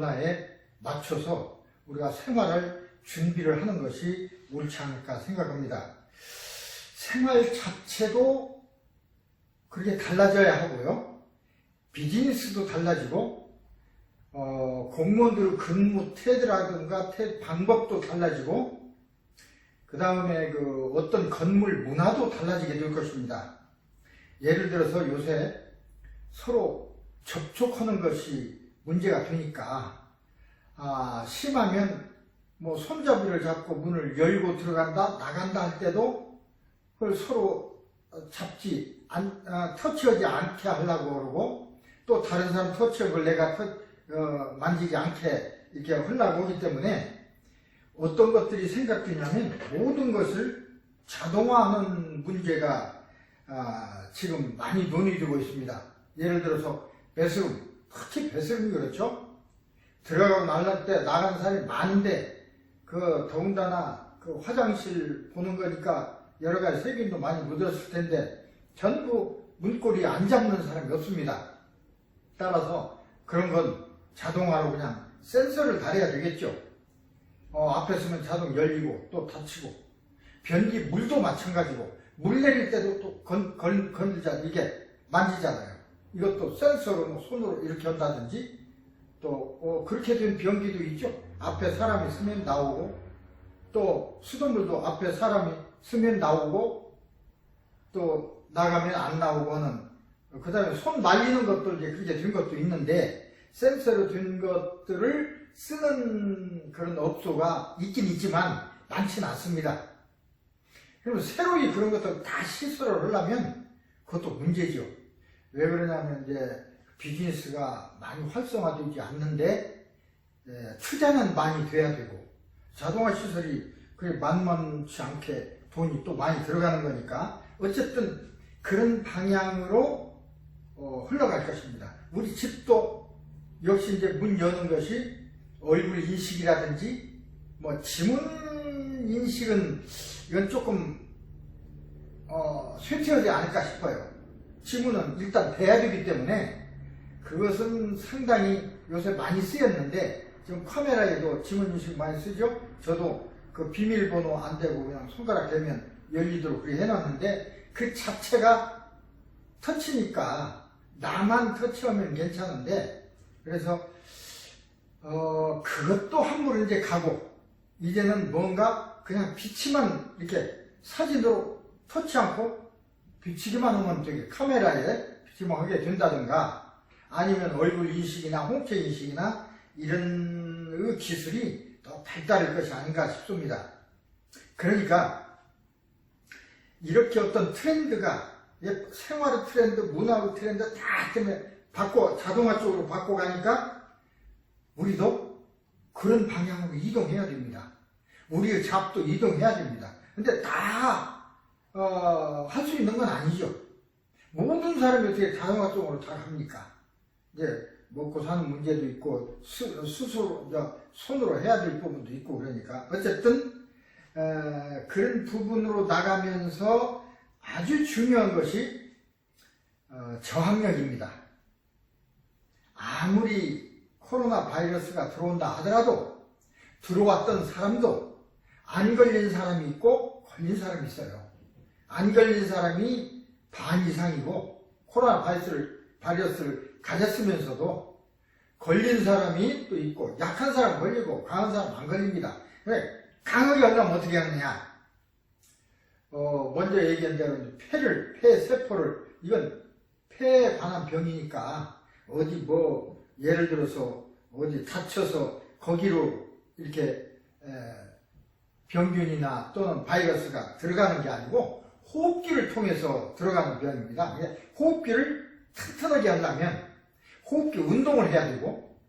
문화에 맞춰서 우리가 생활을 준비를 하는 것이 옳지 않을까 생각합니다. 생활 자체도 그렇게 달라져야 하고요. 비즈니스도 달라지고 공무원들 근무 태도라든가 방법도 달라지고 그 다음에 어떤 건물 문화도 달라지게 될 것입니다. 예를 들어서 요새 서로 접촉하는 것이 문제가 되니까 심하면 뭐 손잡이를 잡고 문을 열고 들어간다 나간다 할 때도 그걸 서로 터치하지 않게 하려고 그러고 또 다른 사람 터치한 걸 내가 만지지 않게 이렇게 하려고 하기 때문에 어떤 것들이 생각되냐면 모든 것을 자동화하는 문제가 지금 많이 논의되고 있습니다. 예를 들어서 배스룸, 특히 배스룸이 그렇죠. 들어가고 나갈 때 나가는 사람이 많은데 더군다나 화장실 보는 거니까 여러 가지 세균도 많이 묻었을 텐데 전부 문고리 안 잡는 사람이 없습니다. 따라서 그런 건 자동화로 그냥 센서를 달아야 되겠죠. 앞에 서면 자동 열리고 또 닫히고 변기 물도 마찬가지고 물 내릴 때도 또 건들자 이게 만지잖아요. 이것도 센서로 뭐 손으로 이렇게 한다든지 또 그렇게 된 변기도 있죠. 앞에 사람이 서면 나오고 또 수돗물도 앞에 사람이 서면 나오고 또 나가면 안 나오고 하는 그 다음에 손 말리는 것도 이제 그렇게 된 것도 있는데 센서로 된 것들을 쓰는 그런 업소가 있긴 있지만 많지는 않습니다. 그럼 새로이 그런 것들 다 시설을 하려면 그것도 문제죠. 왜 그러냐면 이제 비즈니스가 많이 활성화되지 않는데 투자는 많이 돼야 되고 자동화 시설이 그게 만만치 않게 돈이 또 많이 들어가는 거니까 어쨌든 그런 방향으로 흘러갈 것입니다. 우리 집도 역시 이제 문 여는 것이 얼굴 인식이라든지 뭐 지문 인식은 이건 조금 쇠퇴하지 않을까 싶어요. 지문은 일단 돼야 되기 때문에 그것은 상당히 요새 많이 쓰였는데 지금 카메라에도 지문 인식 많이 쓰죠. 저도 그 비밀번호 안 되고 그냥 손가락 대면 열리도록 그렇게 해놨는데 그 자체가 터치니까 나만 터치하면 괜찮은데 그래서 그것도 함부로 이제 가고 이제는 뭔가 그냥 비치만 이렇게 사진으로 터치 않고 비치기만 하면 되게 카메라에 비치만 하게 된다든가 아니면 얼굴 인식이나 홍채 인식이나 이런 기술이 더 발달할 것이 아닌가 싶습니다. 그러니까 이렇게 어떤 트렌드가 생활의 트렌드, 문화의 트렌드 다 때문에 자동화 쪽으로 바꿔가니까 우리도 그런 방향으로 이동해야 됩니다. 우리의 잡도 이동해야 됩니다. 근데 다 할 수 있는 건 아니죠. 모든 사람이 어떻게 자동화 쪽으로 다 합니까? 이제 먹고 사는 문제도 있고 스스로 손으로 해야 될 부분도 있고 그러니까 어쨌든 그런 부분으로 나가면서 아주 중요한 것이 저항력입니다. 아무리 코로나 바이러스가 들어온다 하더라도 들어왔던 사람도 안 걸린 사람이 있고 걸린 사람이 있어요. 안 걸린 사람이 반 이상이고 코로나 바이러스를 가졌으면서도 걸린 사람이 또 있고 약한 사람 걸리고 강한 사람 안 걸립니다. 왜? 강하게 하려면 어떻게 하느냐? 먼저 얘기한 대로 폐세포를 이건 폐에 관한 병이니까 어디 예를 들어서 어디 다쳐서 거기로 이렇게 병균이나 또는 바이러스가 들어가는 게 아니고 호흡기를 통해서 들어가는 병입니다. 호흡기를 튼튼하게 하려면 호흡기 운동을 해야 되고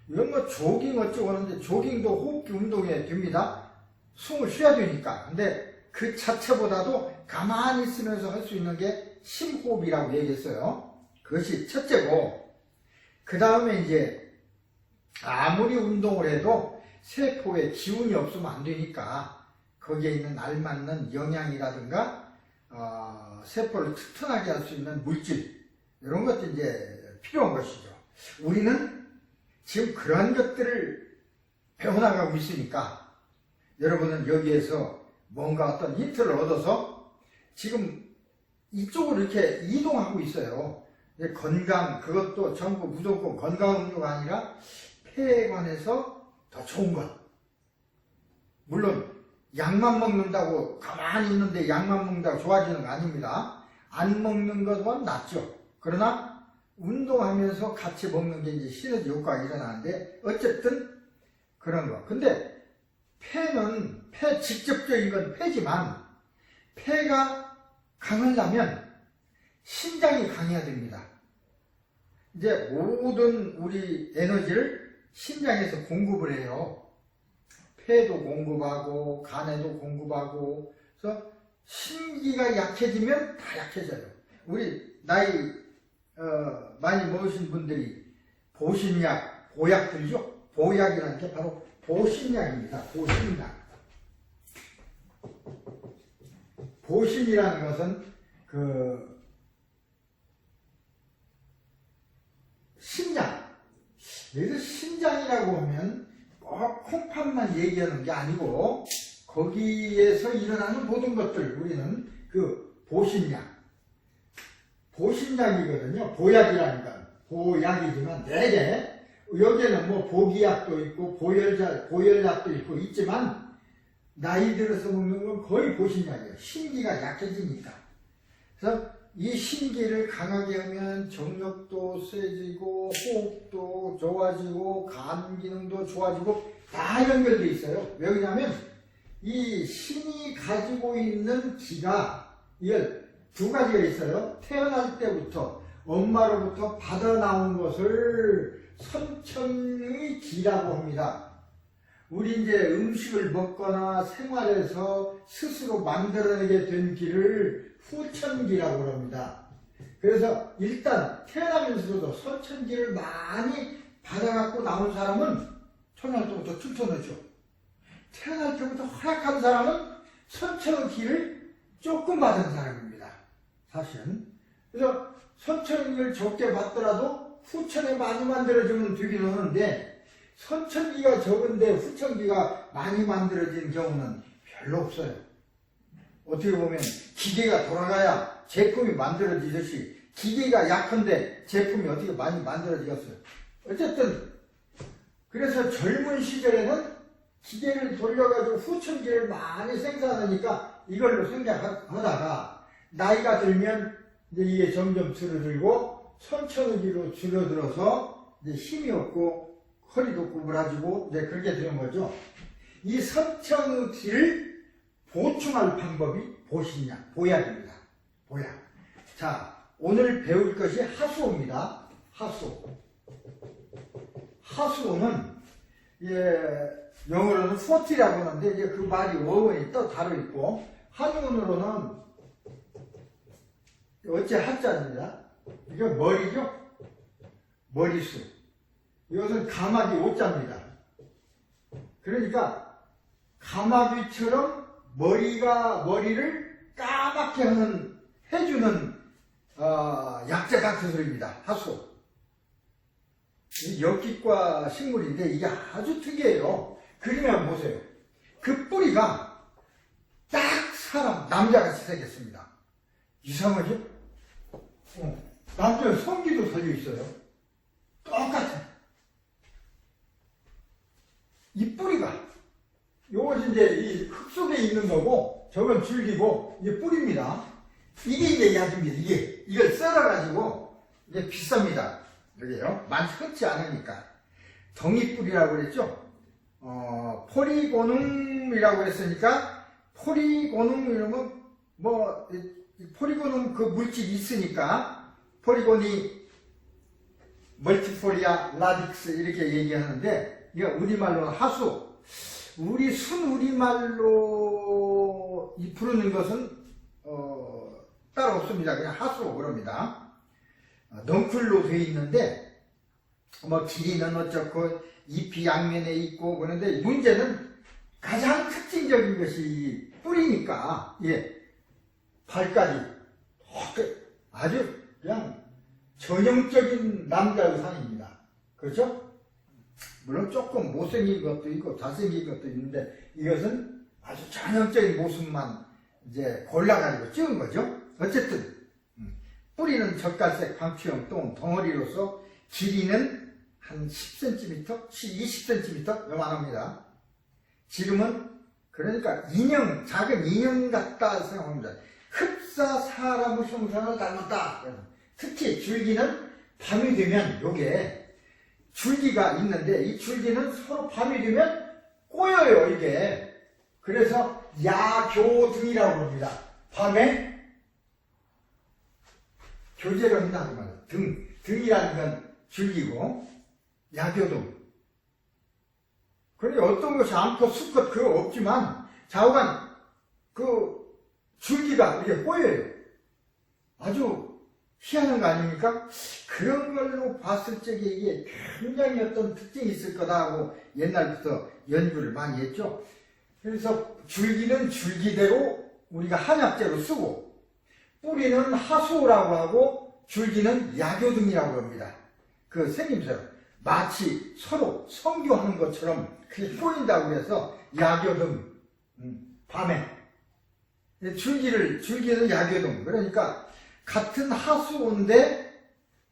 이건 뭐 조깅 어쩌고 하는데 조깅도 호흡기 운동이 됩니다. 숨을 쉬어야 되니까. 근데 그 자체보다도 가만히 있으면서 할 수 있는 게 심호흡이라고 얘기했어요. 그것이 첫째고 그 다음에 이제 아무리 운동을 해도 세포에 기운이 없으면 안 되니까 거기에 있는 알맞는 영양이라든가 세포를 튼튼하게 할 수 있는 물질 이런 것도 이제 필요한 것이죠. 우리는 지금 그러한 것들을 배워나가고 있으니까 여러분은 여기에서 뭔가 어떤 힌트를 얻어서 지금 이쪽으로 이렇게 이동하고 있어요. 건강, 그것도 전부 무조건 건강 음료가 아니라 폐에 관해서 더 좋은 것. 물론 약만 먹는다고 가만히 있는데 약만 먹는다고 좋아지는 거 아닙니다. 안 먹는 것만 낫죠. 그러나 운동하면서 같이 먹는 게 이제 시너지 효과가 일어나는데 어쨌든 그런 거. 근데 폐는 직접적인 건 폐지만 폐가 강하려면 신장이 강해야 됩니다. 이제 모든 우리 에너지를 신장에서 공급을 해요. 폐도 공급하고 간에도 공급하고. 그래서 신기가 약해지면 다 약해져요. 우리 나이 많이 먹으신 분들이 보신약, 보약들이죠. 보약이라는 게 바로 보신약입니다. 보신약. 보신이라는 것은 신장. 여기서 신장이라고 하면 콩팥만 얘기하는 게 아니고 거기에서 일어나는 모든 것들 우리는 보신약. 보신약이거든요. 보약이라는 건 보약이지만 내게 여기에는 뭐 보기약도 있고 보혈약도 있고 있지만 나이 들어서 먹는 건 거의 보신약이에요. 신기가 약해지니까. 그래서 이 신기를 강하게 하면 정력도 세지고 호흡도 좋아지고 간 기능도 좋아지고 다 연결되어 있어요. 왜 그러냐면 이 신이 가지고 있는 기가 이걸 두 가지가 있어요. 태어날 때부터 엄마로부터 받아 나온 것을 선천의 기라고 합니다. 우리 이제 음식을 먹거나 생활에서 스스로 만들어내게 된 기를 후천기라고 합니다. 그래서 일단 태어나면서도 선천기를 많이 받아갖고 나온 사람은 태어날 때부터 튼튼하죠. 태어날 때부터 허약한 사람은 선천의 기를 조금 받은 사람입니다. 사실은. 그래서 선천기를 적게 받더라도 후천에 많이 만들어지면 되긴 하는데 선천기가 적은데 후천기가 많이 만들어진 경우는 별로 없어요. 어떻게 보면 기계가 돌아가야 제품이 만들어지듯이 기계가 약한데 제품이 어떻게 많이 만들어지겠어요. 어쨌든 그래서 젊은 시절에는 기계를 돌려가지고 후천기를 많이 생산하니까 이걸로 생각하다가 나이가 들면 이제 이게 점점 줄어들고 선천기로 줄어들어서 이제 힘이 없고 허리도 구부라지고 이제 그렇게 되는 거죠. 이 선천기를 보충할 방법이 보신약, 보약입니다. 보약. 자, 오늘 배울 것이 하수오입니다. 하수오. 하수오는 영어로는 포티라고 하는데 이제 그 말이 어원이 또 다르 있고 한문으로는 어째 한자입니다. 이게 머리죠? 머리수. 이것은 가마귀 오자입니다. 그러니까 가마귀처럼 머리를 까맣게 해주는 약재 같은 소리입니다. 하수. 역기과 식물인데 이게 아주 특이해요. 그림에 한번 보세요. 그 뿌리가 딱 사람, 남자같이 생겼습니다. 이상하죠? 남자 성기도 달려있어요. 똑같아. 이 뿌리가, 요것이 이제 이 흙 속에 있는 거고, 저건 줄기고, 이게 뿌리입니다. 이게 이제 약입니다. 이걸 썰어가지고, 이게 비쌉니다. 여기에요. 많이 흔치 않으니까. 덩이뿌리라고 그랬죠? 포리고눔이라고 했으니까, 포리고눔 이러면, 포리고눔 그 물질이 있으니까, 포리고니, 멀티포리아 라딕스 이렇게 얘기하는데, 이거 우리말로는 하수. 우리 순우리말로 부르는 것은, 따로 없습니다. 그냥 하수 그럽니다. 넝쿨로 되어 있는데 길이는 어쩌고 잎이 양면에 있고 그런데 문제는 가장 특징적인 것이 뿌리니까 발까지 아주 그냥 전형적인 남자 의상입니다. 그렇죠? 물론 조금 못생긴 것도 있고 잘생긴 것도 있는데 이것은 아주 전형적인 모습만 이제 골라가지고 찍은 거죠. 어쨌든 뿌리는 젓갈색 방추형 똥 덩어리로서 길이는 한 10cm, 20cm 요만합니다. 지름은 그러니까 인형, 작은 인형 같다 생각합니다. 흡사 사람의 형상을 닮았다. 특히 줄기는 밤이 되면 요게 줄기가 있는데 이 줄기는 서로 밤이 되면 꼬여요 이게. 그래서 야교등이라고 합니다. 밤에 교제를 한다는 말이에요. 등이라는 건 줄기고 야교등. 그러니 어떤 것이 암컷 수컷 그거 없지만 좌우간 그 줄기가 이렇게 꼬여요. 아주 희한한 거 아닙니까? 그런 걸로 봤을 적에 이게 굉장히 어떤 특징이 있을 거다 하고 옛날부터 연구를 많이 했죠. 그래서 줄기는 줄기대로 우리가 한약재로 쓰고 뿌리는 하수라고 하고 줄기는 야교등이라고 합니다. 그 생김새로 마치 서로 성교하는 것처럼 그게 보인다고 해서 야교등. 밤에 줄기는 야교등. 그러니까 같은 하수인데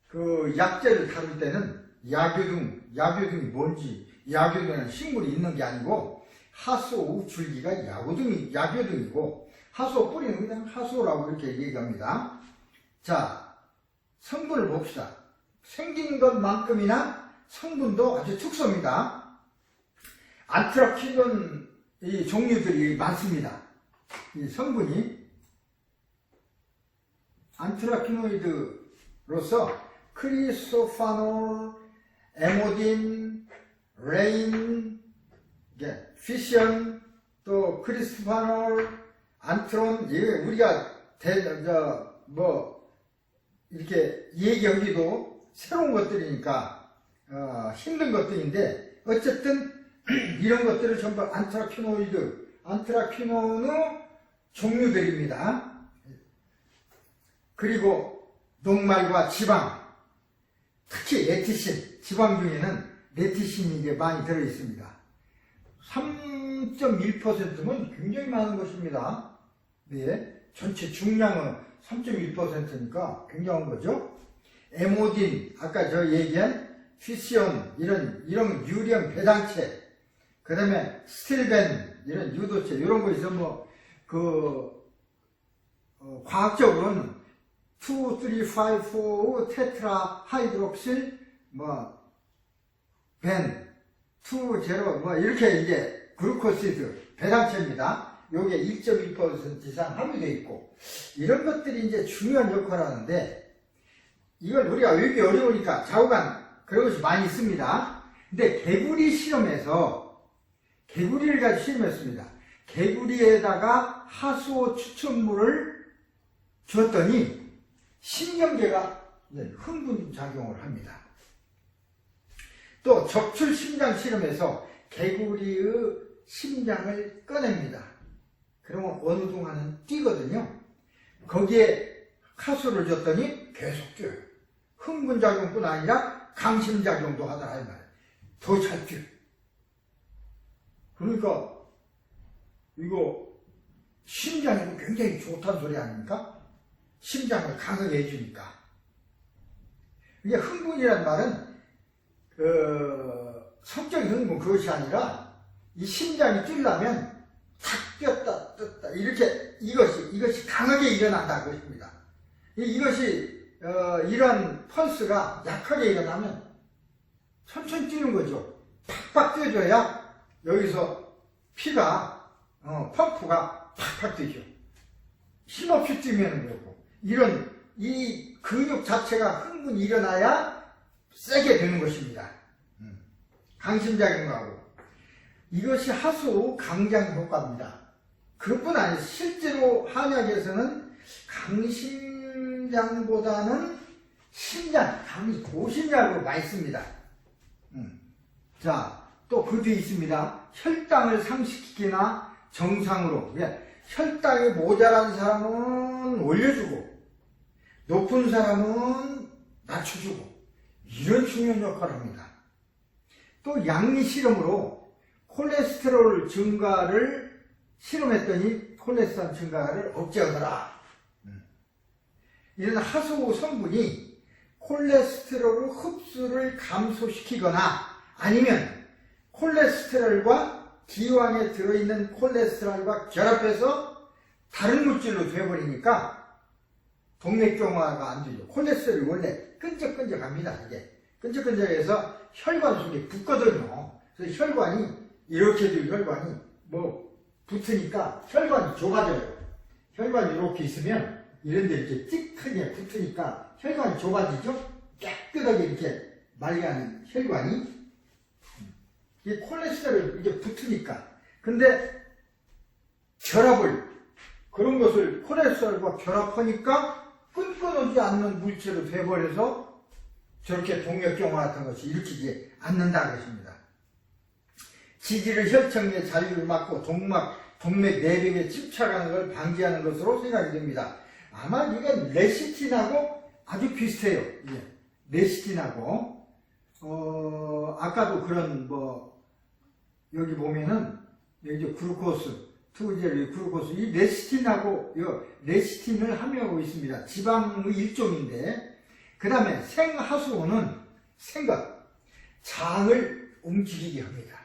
그 약재를 다룰 때는 야교등이 뭔지, 야교등은 식물이 있는 게 아니고 하수 줄기가 야교등이고 하수 뿌리는 그냥 하수라고 이렇게 얘기합니다. 자, 성분을 봅시다. 생긴 것만큼이나 성분도 아주 특수합니다. 안트라키논 이 종류들이 많습니다. 이 성분이 안트라키노이드로서 크리소파놀, 에모딘, 레인, 피션, 또 크리스파놀, 안트론, 우리가 이렇게 얘기하기도 새로운 것들이니까 힘든 것들인데 어쨌든 이런 것들을 전부 안트라퀴노의 종류들입니다. 그리고 녹말과 지방, 특히 레티신, 지방 중에는 레티신이 이제 많이 들어있습니다. 3.1%면 굉장히 많은 것입니다. 네, 전체 중량은 3.1%니까 굉장한 거죠. 에모딘, 아까 저 얘기한 피시온, 이런 유리형 배당체, 그 다음에 스틸벤, 이런 유도체, 이런 거 있으면 과학적으로는 2, 3, 5, 4 테트라 하이드록실, 벤, 2, 0, 이렇게 이제 글루코시드, 배당체입니다. 요게 1.1% 이상 함유되어 있고, 이런 것들이 이제 중요한 역할을 하는데, 이걸 우리가 외우기 어려우니까 좌우간 그런 것이 많이 있습니다. 근데 개구리를 가지고 실험했습니다. 개구리에다가 하수오 추천물을 줬더니 신경계가 흥분작용을 합니다. 또 적출 심장 실험에서 개구리의 심장을 꺼냅니다. 그러면 어느 동안은 뛰거든요. 거기에 하수를 줬더니 계속 뛰어요. 흥분작용뿐 아니라 강심작용도 하더라 이 말이에요. 더 잘 뛰어요. 그러니까 이거 심장이 굉장히 좋다는 소리 아닙니까? 심장을 강하게 해주니까. 이게 흥분이란 말은 성적인 흥분 그것이 아니라 이 심장이 뛰려면 탁 뛰었다 떴다 이렇게 이것이 강하게 일어난다 그것입니다. 이것이 이런 펄스가 약하게 일어나면 천천히 뛰는 거죠. 팍팍 뛰어줘야 여기서 피가 펌프가 팍팍 뛰죠. 힘없이 뛰면 그렇고 이 근육 자체가 흥분이 일어나야 세게 되는 것입니다. 강심작용하고 이것이 하수 강장 효과입니다. 그것뿐 아니라 실제로 한약에서는 강심장보다는 신장, 고신약으로 많이 씁니다. 자, 또 그 뒤에 있습니다. 혈당을 상식시키나 정상으로. 혈당이 모자란 사람은 올려주고 높은 사람은 낮춰주고 이런 중요한 역할을 합니다. 또 양리 실험으로 콜레스테롤 증가를 실험했더니 콜레스테롤 증가를 억제하더라. 이런 하수 성분이 콜레스테롤 흡수를 감소시키거나 아니면 콜레스테롤과 기왕에 들어있는 콜레스테롤과 결합해서 다른 물질로 되어버리니까 동맥경화가 안 되죠. 콜레스테롤이 원래 끈적끈적합니다. 이게 끈적끈적해서 혈관 속에 붙거든요. 그래서 혈관이 이렇게도 혈관이 뭐 붙으니까 혈관이 좁아져요. 혈관이 이렇게 있으면 이런 데 이렇게 찌크게 붙으니까 혈관이 좁아지죠. 깨끗하게 이렇게 말리는 혈관이 이 콜레스테롤이 이게 붙으니까. 근데 결합을 그런 것을 콜레스테롤과 결합하니까 끊어지지 않는 물질로 돼버려서 저렇게 동맥경화 같은 것이 일으키지 않는다는 것입니다. 지지를 혈청의 자유를 막고 동맥 내벽에 침착하는 걸 방지하는 것으로 생각이 됩니다. 아마 이건 레시틴하고 아주 비슷해요. 예. 레시틴하고 아까도 그런 여기 보면은 여기 글루코스, 투제르 글루코스 이 레시틴하고 레시틴을 함유하고 있습니다. 지방의 일종인데 그 다음에 생하수호는 생것, 장을 움직이게 합니다.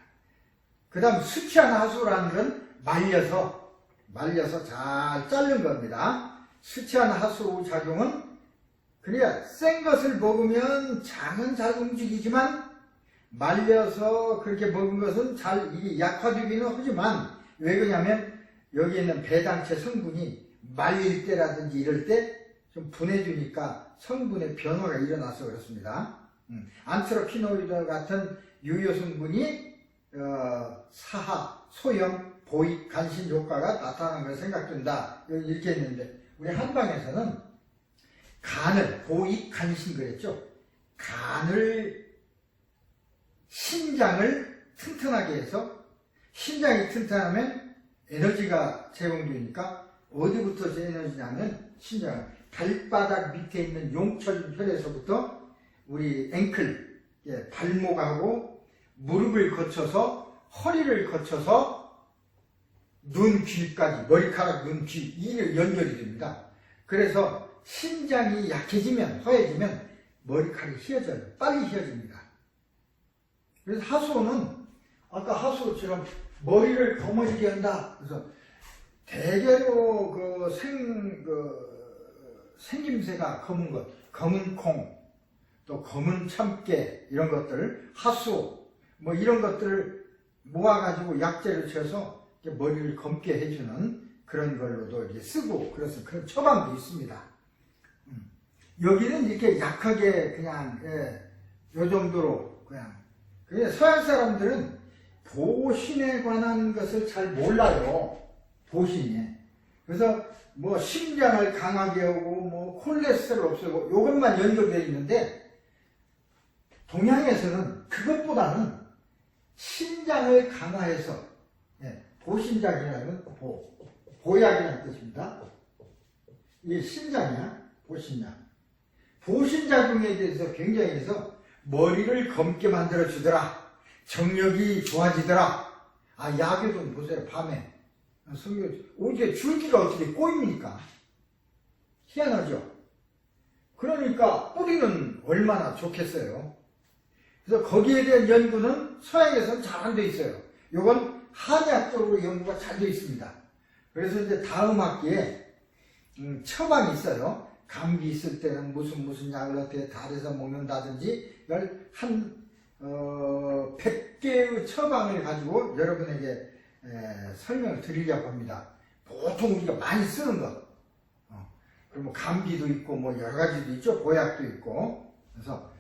그 다음 수치한 하수라는 건 말려서 잘 자른 겁니다. 수치한 하수 작용은 그래야 센 것을 먹으면 장은 잘 움직이지만 말려서 그렇게 먹은 것은 잘 이게 약화되기는 하지만 왜 그러냐면 여기에 있는 배당체 성분이 말릴 때라든지 이럴 때 좀 분해주니까 성분의 변화가 일어나서 그렇습니다. 안트로피노이드 같은 유효 성분이 사하, 소염, 보익, 간신 효과가 나타나는 걸 생각된다. 이렇게 했는데 우리 한방에서는 간을 보익, 간신 그랬죠. 간을 신장을 튼튼하게 해서 신장이 튼튼하면 에너지가 제공되니까 어디부터 에너지냐면 신장 발바닥 밑에 있는 용천혈에서부터 우리 앵클 발목하고 무릎을 거쳐서 허리를 거쳐서 눈, 귀까지 머리카락, 눈, 귀 이게 연결이 됩니다. 그래서 신장이 약해지면 허해지면 머리카락이 휘어져요. 빨리 휘어집니다. 그래서 하수는 아까 하수처럼 머리를 거머쥐게 한다. 그래서 대개로 생김새가 검은 것, 검은 콩, 또 검은 참깨 이런 것들, 하수 뭐 이런 것들을 모아가지고 약재를 쳐서 머리를 검게 해주는 그런 걸로도 이렇게 쓰고 그래서 그런 처방도 있습니다. 여기는 이렇게 약하게 그냥 요 정도로 그냥 서양 사람들은 보신에 관한 것을 잘 몰라요. 보신에. 그래서 뭐 심장을 강하게 하고 뭐 콜레스테롤 없애고 이것만 연결되어 있는데 동양에서는 그것보다는 신장을 강화해서 보신장이라는 보약이라는 뜻입니다. 이게 신장이야. 보신장. 보신작용에 대해서 굉장히 해서 머리를 검게 만들어 주더라. 정력이 좋아지더라. 약을 좀 보세요. 밤에 어제 줄기가 어떻게 꼬입니까? 희한하죠. 그러니까 뿌리는 얼마나 좋겠어요. 그래서 거기에 대한 연구는 서양에서는 잘 안 돼 있어요. 이건 한의학적으로 연구가 잘 돼 있습니다. 그래서 이제 다음 학기에 처방이 있어요. 감기 있을 때는 무슨 약을 어떻게 달여서 먹는다든지 한 100개의 처방을 가지고 여러분에게 설명을 드리려고 합니다. 보통 우리가 많이 쓰는 것. 그리고 감기도 있고 뭐 여러 가지도 있죠. 보약도 있고. 그래서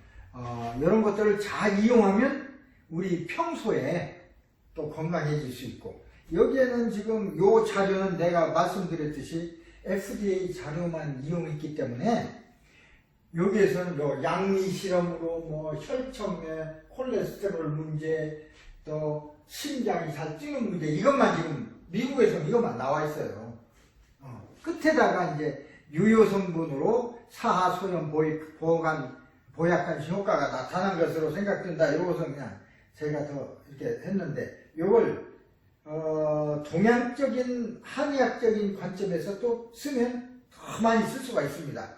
이런 것들을 잘 이용하면 우리 평소에 또 건강해질 수 있고, 여기에는 지금 요 자료는 내가 말씀드렸듯이 FDA 자료만 이용했기 때문에 여기에서는 뭐 양리 실험으로 뭐 혈청의 콜레스테롤 문제, 또 심장이 잘 뛰는 문제, 이것만 지금 미국에서는 이것만 나와 있어요. 끝에다가 이제 유효 성분으로 사하, 소염, 보약, 간신 효과가 나타난 것으로 생각된다. 이것은 그냥 제가 더 이렇게 했는데, 요걸, 동양적인, 한의학적인 관점에서 또 쓰면 더 많이 쓸 수가 있습니다.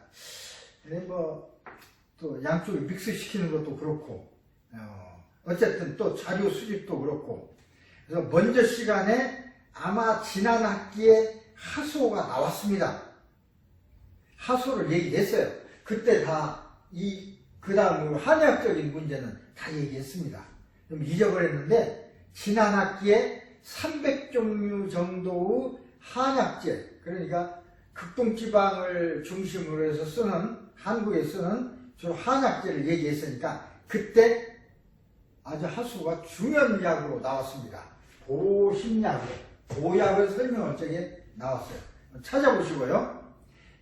또 양쪽을 믹스시키는 것도 그렇고, 어쨌든 또 자료 수집도 그렇고, 그래서 먼저 시간에 아마 지난 학기에 하수호가 나왔습니다. 하수호를 얘기했어요. 그때 다 그 다음으로 한의학적인 문제는 다 얘기했습니다. 좀 잊어버렸는데, 지난 학기에 300종류 정도의 한약재, 그러니까 극동지방을 중심으로 해서 쓰는, 한국에 쓰는 주로 한약재를 얘기했으니까, 그때 아주 하수가 중요한 약으로 나왔습니다. 보약을 설명할 적에 나왔어요. 찾아보시고요.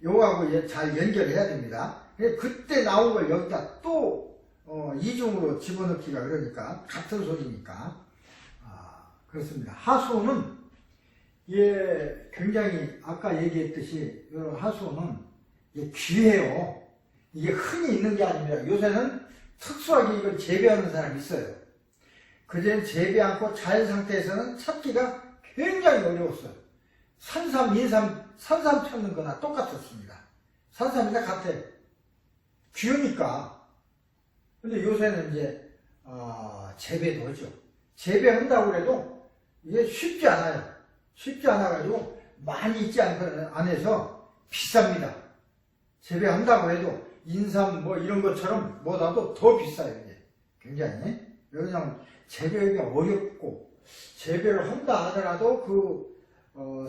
요거하고 잘 연결해야 됩니다. 그때 나온 걸 여기다 또 이중으로 집어넣기가 그러니까 같은 소리니까 그렇습니다. 하수는 굉장히 아까 얘기했듯이 하수는 귀해요. 이게 흔히 있는 게 아닙니다. 요새는 특수하게 이걸 재배하는 사람이 있어요. 그전엔 재배 않고 자연 상태에서는 찾기가 굉장히 어려웠어요. 산삼, 인삼, 산삼 찾는 거나 똑같았습니다. 산삼이나 같아. 귀우니까. 근데 요새는 이제, 재배도 하죠. 재배한다고 해도 이게 쉽지 않아요. 쉽지 않아가지고 많이 있지 않아서 비쌉니다. 재배한다고 해도 인삼 이런 것처럼 뭐라도 더 비싸요. 이게. 굉장히. 왜냐하면 재배가 어렵고, 재배를 한다 하더라도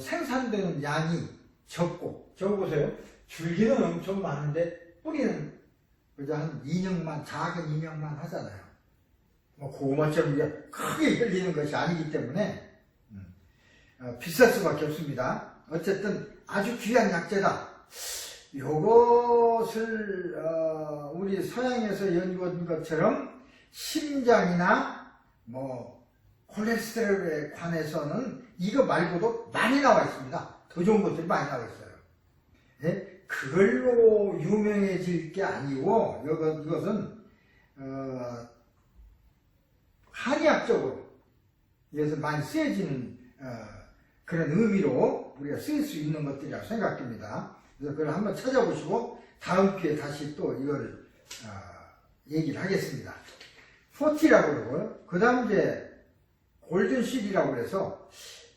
생산되는 양이 적고, 저거 보세요. 줄기는 엄청 많은데, 뿌리는 그저 한 2년만, 작은 2년만 하잖아요. 고구마처럼 크게 흘리는 것이 아니기 때문에, 비쌀 수밖에 없습니다. 어쨌든 아주 귀한 약재다. 요것을, 우리 서양에서 연구한 것처럼 심장이나 콜레스테롤에 관해서는 이거 말고도 많이 나와 있습니다. 더 좋은 것들이 많이 나와 있어요. 예? 그걸로 유명해질 게 아니고, 이것은, 한의학적으로, 이것을 많이 쓰여지는, 그런 의미로 우리가 쓸 수 있는 것들이라고 생각됩니다. 그래서 그걸 한번 찾아보시고, 다음 기회에 다시 또 이걸, 얘기를 하겠습니다. 40라고 그러고요. 그 다음 이제, 골든실이라고 해서,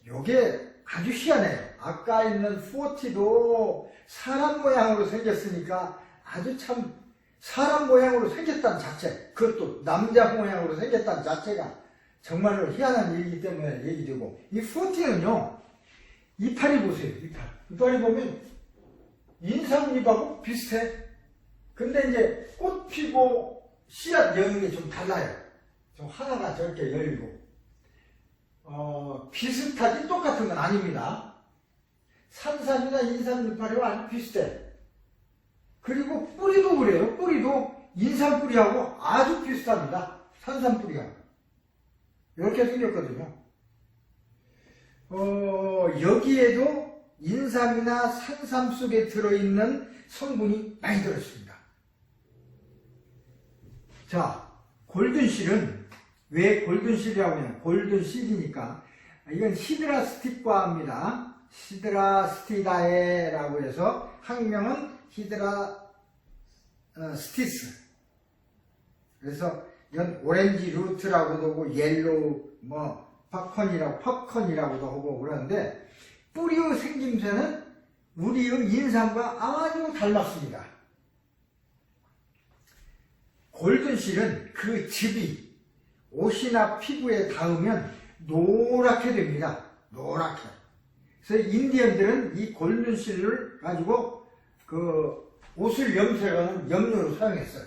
요게 아주 희한해요. 아까 있는 40도 사람 모양으로 생겼으니까 아주 참 사람 모양으로 생겼다는 자체, 그것도 남자 모양으로 생겼다는 자체가 정말로 희한한 일이기 때문에 얘기되고, 이 40는요, 이파리 보세요. 이파리 보면 인삼잎하고 비슷해. 근데 이제 꽃 피고 씨앗 여는 게 좀 달라요. 좀 하나가 저렇게 열리고. 비슷하지 똑같은 건 아닙니다. 산삼이나 인삼 이파리와 아주 비슷해. 그리고 뿌리도 그래요. 뿌리도 인삼 뿌리하고 아주 비슷합니다. 산삼 뿌리하고. 이렇게 생겼거든요. 여기에도 인삼이나 산삼 속에 들어있는 성분이 많이 들어있습니다. 자, 골든실은 왜 골든실이라고 하냐? 골든실이니까 이건 히드라스틱과입니다. 히드라스티다에라고 해서 학명은 히드라스티스. 그래서 이건 오렌지 루트라고도 하고 옐로우 팝콘이라고도 하고 그러는데 뿌리의 생김새는 우리의 인삼과 아주 닮았습니다. 골든실은 그 즙이 옷이나 피부에 닿으면 노랗게 됩니다. 노랗게. 그래서 인디언들은 이 골든실을 가지고 그 옷을 염색하는 염료로 사용했어요.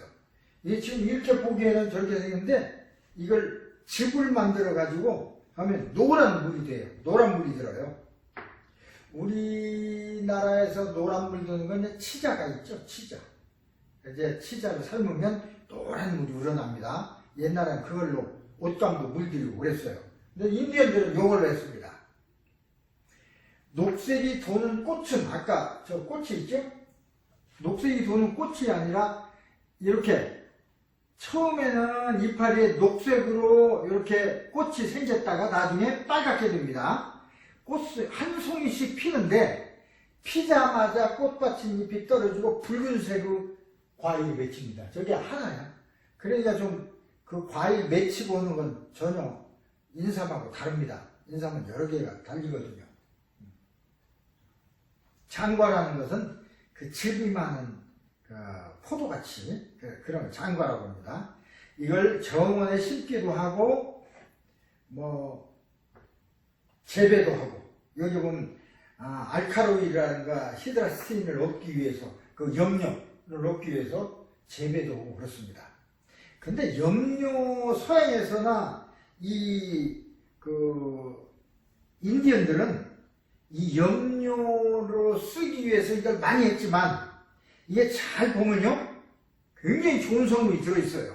이게 지금 이렇게 보기에는 저렇게 생겼는데 이걸 즙을 만들어 가지고 하면 노란 물이 돼요. 노란 물이 들어요. 우리나라에서 노란 물 드는 건 치자가 있죠. 치자. 이제 치자를 삶으면 노란 물이 우러납니다. 옛날엔 그걸로 옷감도 물들이고 그랬어요. 근데 인디언들은 요걸로 했습니다. 녹색이 도는 꽃은 아까 저 꽃이 있죠? 녹색이 도는 꽃이 아니라 이렇게 처음에는 이파리에 녹색으로 이렇게 꽃이 생겼다가 나중에 빨갛게 됩니다. 꽃이 한 송이씩 피는데 피자마자 꽃받친 잎이 떨어지고 붉은색의 과일이 맺힙니다. 저게 하나야. 그러니까 좀 그 과일 맺히고 오는 건 전혀 인삼하고 다릅니다. 인삼은 여러 개가 달리거든요. 장과라는 것은 그 즙이 많은 포도같이 그런 장과라고 합니다. 이걸 정원에 심기도 하고 재배도 하고 여기 보면 알카로이라든가 히드라스틴을 얻기 위해서 그 염료를 얻기 위해서 재배도 하고 그렇습니다. 근데 염료 서양에서나 인디언들은 이 염료로 쓰기 위해서 이걸 많이 했지만 이게 잘 보면요 굉장히 좋은 성분이 들어있어요.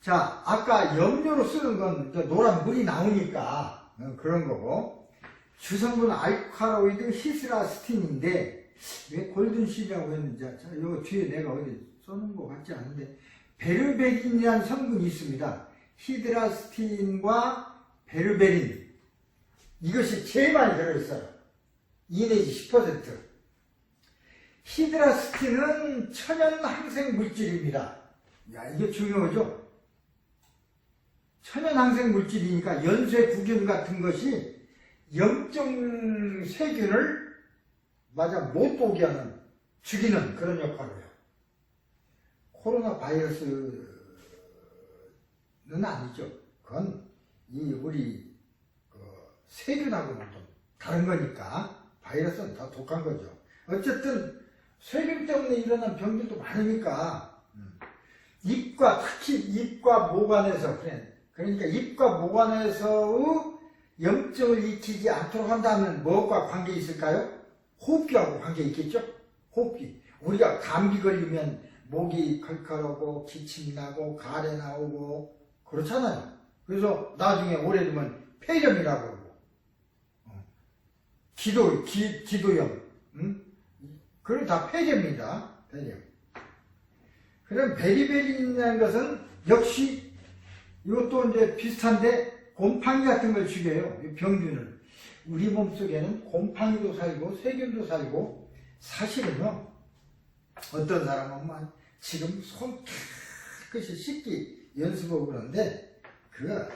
자, 아까 염료로 쓰는 건 노란 물이 나오니까 그런 거고 주성분 알카로이드 히드라스틴인데 왜 골든실이라고 했는지 이거 뒤에 내가 어디 써놓은 것 같지 않은데 베르베린이라는 성분이 있습니다. 히드라스틴과 베르베린 이것이 제일 많이 들어있어요. 2 내지 10%. 히드라스틴은 천연 항생 물질입니다. 야, 이게 중요하죠? 천연 항생 물질이니까 연쇄 부균 같은 것이 염증 세균을 못 오게 하는, 죽이는 그런 역할을 해요. 코로나 바이러스는 아니죠. 그건 우리 세균하고는 좀 다른 거니까 바이러스는 더 독한 거죠. 어쨌든 세균 때문에 일어난 병들도 많으니까 특히 입과 모관에서 그러니까 입과 모관에서의 염증을 일으키지 않도록 한다면 무엇과 관계 있을까요? 호흡기하고 관계 있겠죠? 호흡기. 우리가 감기 걸리면 목이 컬컬하고 기침이 나고 가래 나오고 그렇잖아요. 그래서 나중에 오래 두면 폐렴이라고 그러고 기도염 그건 다 폐렴입니다. 폐렴. 그럼 베리베린이라는 것은 역시 이것도 이제 비슷한데 곰팡이 같은 걸 죽여요. 병균을. 우리 몸속에는 곰팡이도 살고 세균도 살고 사실은요. 어떤 사람은 지금 손 깨끗이 씻기 연습하고 그러는데 그거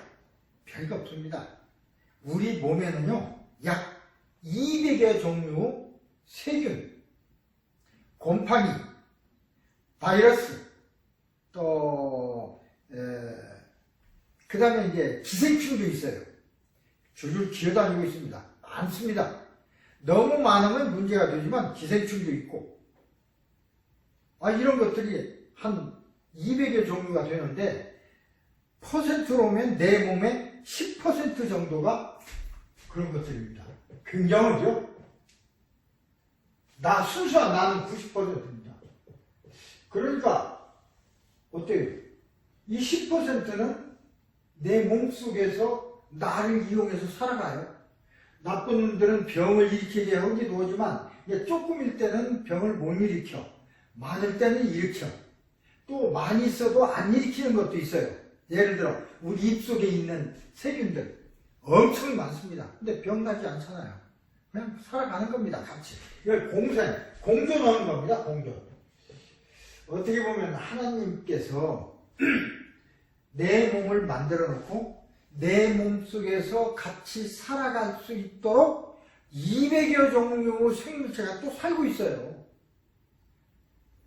별거 없습니다. 우리 몸에는요. 약 200여 종류 세균, 곰팡이, 바이러스, 그 다음에 이제 기생충도 있어요. 줄줄 기어다니고 있습니다. 많습니다. 너무 많으면 문제가 되지만 기생충도 있고, 이런 것들이 한 200여 종류가 되는데, 퍼센트로 보면 내 몸의 10% 정도가 그런 것들입니다. 굉장하죠? 순수한 나는 90%입니다. 그러니까, 어때요? 이 10%는 내 몸속에서 나를 이용해서 살아가요. 나쁜 놈들은 병을 일으키게 하기도 하지만, 조금일 때는 병을 못 일으켜. 많을 때는 일으켜. 또 많이 있어도 안 일으키는 것도 있어요. 예를 들어, 우리 입속에 있는 세균들 엄청 많습니다. 근데 병나지 않잖아요. 그냥 살아가는 겁니다, 같이. 이걸 공존하는 겁니다, 공존. 어떻게 보면 하나님께서 내 몸을 만들어 놓고 내 몸 속에서 같이 살아갈 수 있도록 200여 종류의 생물체가 또 살고 있어요.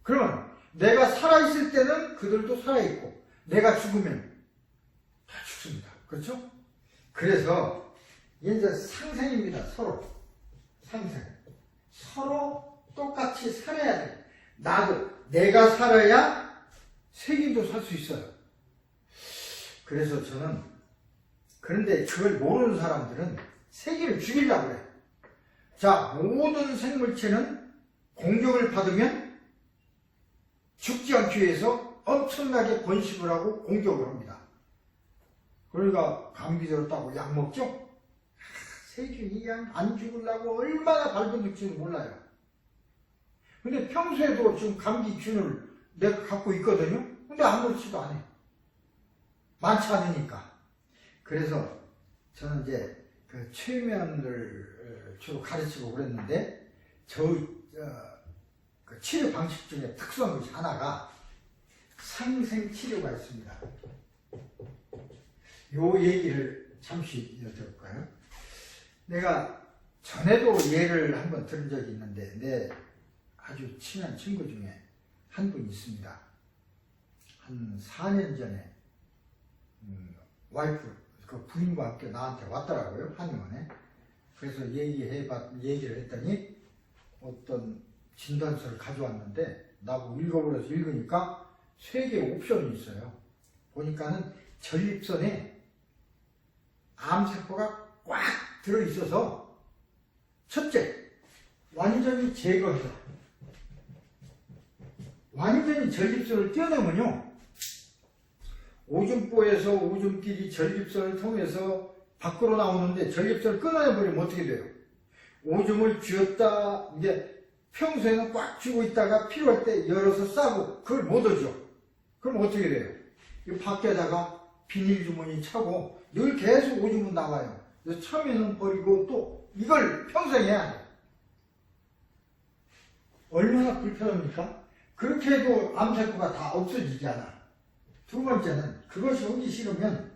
그러면 내가 살아있을 때는 그들도 살아있고 내가 죽으면 다 죽습니다. 그렇죠? 그래서 이제 상생입니다. 서로 상생. 서로 똑같이 살아야 돼. 내가 살아야 세균도 살 수 있어요. 그래서 저는 그런데 그걸 모르는 사람들은 세균을 죽이려고 해요. 자, 모든 생물체는 공격을 받으면 죽지 않기 위해서 엄청나게 번식을 하고 공격을 합니다. 그러니까 감기 들었다고 약 먹죠? 세균이 그냥 안 죽으려고 얼마나 발버둥칠지 몰라요. 근데 평소에도 지금 감기균을 내가 갖고 있거든요? 근데 아무렇지도 않아요. 많지 않으니까. 그래서 저는 이제 그 최면을 주로 가르치고 그랬는데 그 치료 방식 중에 특수한 것이 하나가 상생치료가 있습니다. 요 얘기를 잠시 여쭤볼까요? 내가 전에도 예를 한번 들은 적이 있는데 내 아주 친한 친구 중에 한 분이 있습니다. 한 4년 전에 와이프, 그 부인과 함께 나한테 왔더라고요. 한의원에. 그래서 얘기를 했더니 어떤 진단서를 가져왔는데 나보고 읽어보려서 읽으니까 3개의 옵션이 있어요. 보니까는 전립선에 암세포가 꽉 들어있어서 첫째, 완전히 제거해서 완전히 전립선을 떼어내면요 오줌보에서 오줌길이 전립선을 통해서 밖으로 나오는데 전립선을 끊어내버리면 어떻게 돼요? 오줌을 쥐었다 이게 평소에는 꽉 쥐고 있다가 필요할 때 열어서 싸고 그걸 못 얻죠. 그럼 어떻게 돼요? 이 밖에다가 비닐 주머니 차고 늘 계속 오줌은 나와요. 그래서 처음에는 버리고 또 이걸 평생 해야 해요. 얼마나 불편합니까? 그렇게 해도 암세포가 다 없어지지 않아. 두 번째는 그것이 오기 싫으면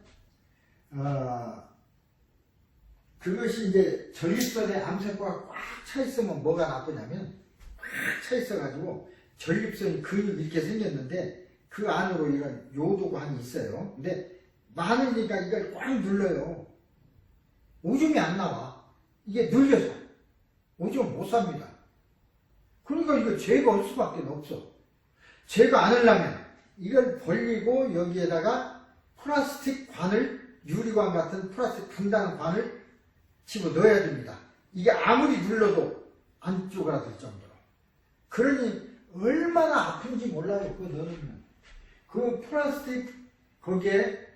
그것이 이제 전립선에 암세포가 꽉 차 있으면 뭐가 나쁘냐면 꽉 차 있어가지고 전립선이 근육이 이렇게 생겼는데 그 안으로 이런 요도관이 있어요. 근데 많으니까 이걸 꽉 눌러요. 오줌이 안 나와. 이게 눌려서 오줌 못 삽니다. 그러니까 이거 제거할 수밖에 없어. 제거 안 하려면 이걸 벌리고 여기에다가 플라스틱 관을 유리관 같은 플라스틱 단단한 관을 집어넣어야 됩니다. 이게 아무리 눌러도 안 쪼그라들 정도로. 그러니 얼마나 아픈지 몰라요. 그거 넣으면. 그 플라스틱 거기에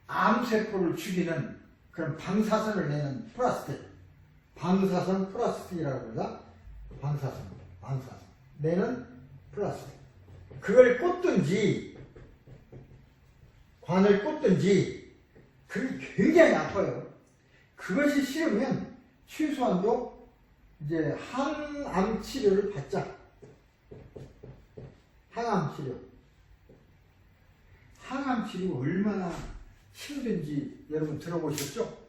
암세포를 죽이는 그런 방사선을 내는 플라스틱. 방사선 플라스틱이라고 그러나? 방사선. 내는 플라스틱. 그걸 꽂든지, 관을 꽂든지, 그게 굉장히 아파요. 그것이 싫으면 최소한도 이제 항암 치료를 받자. 항암 치료. 항암 치료 얼마나 힘든지 여러분 들어보셨죠?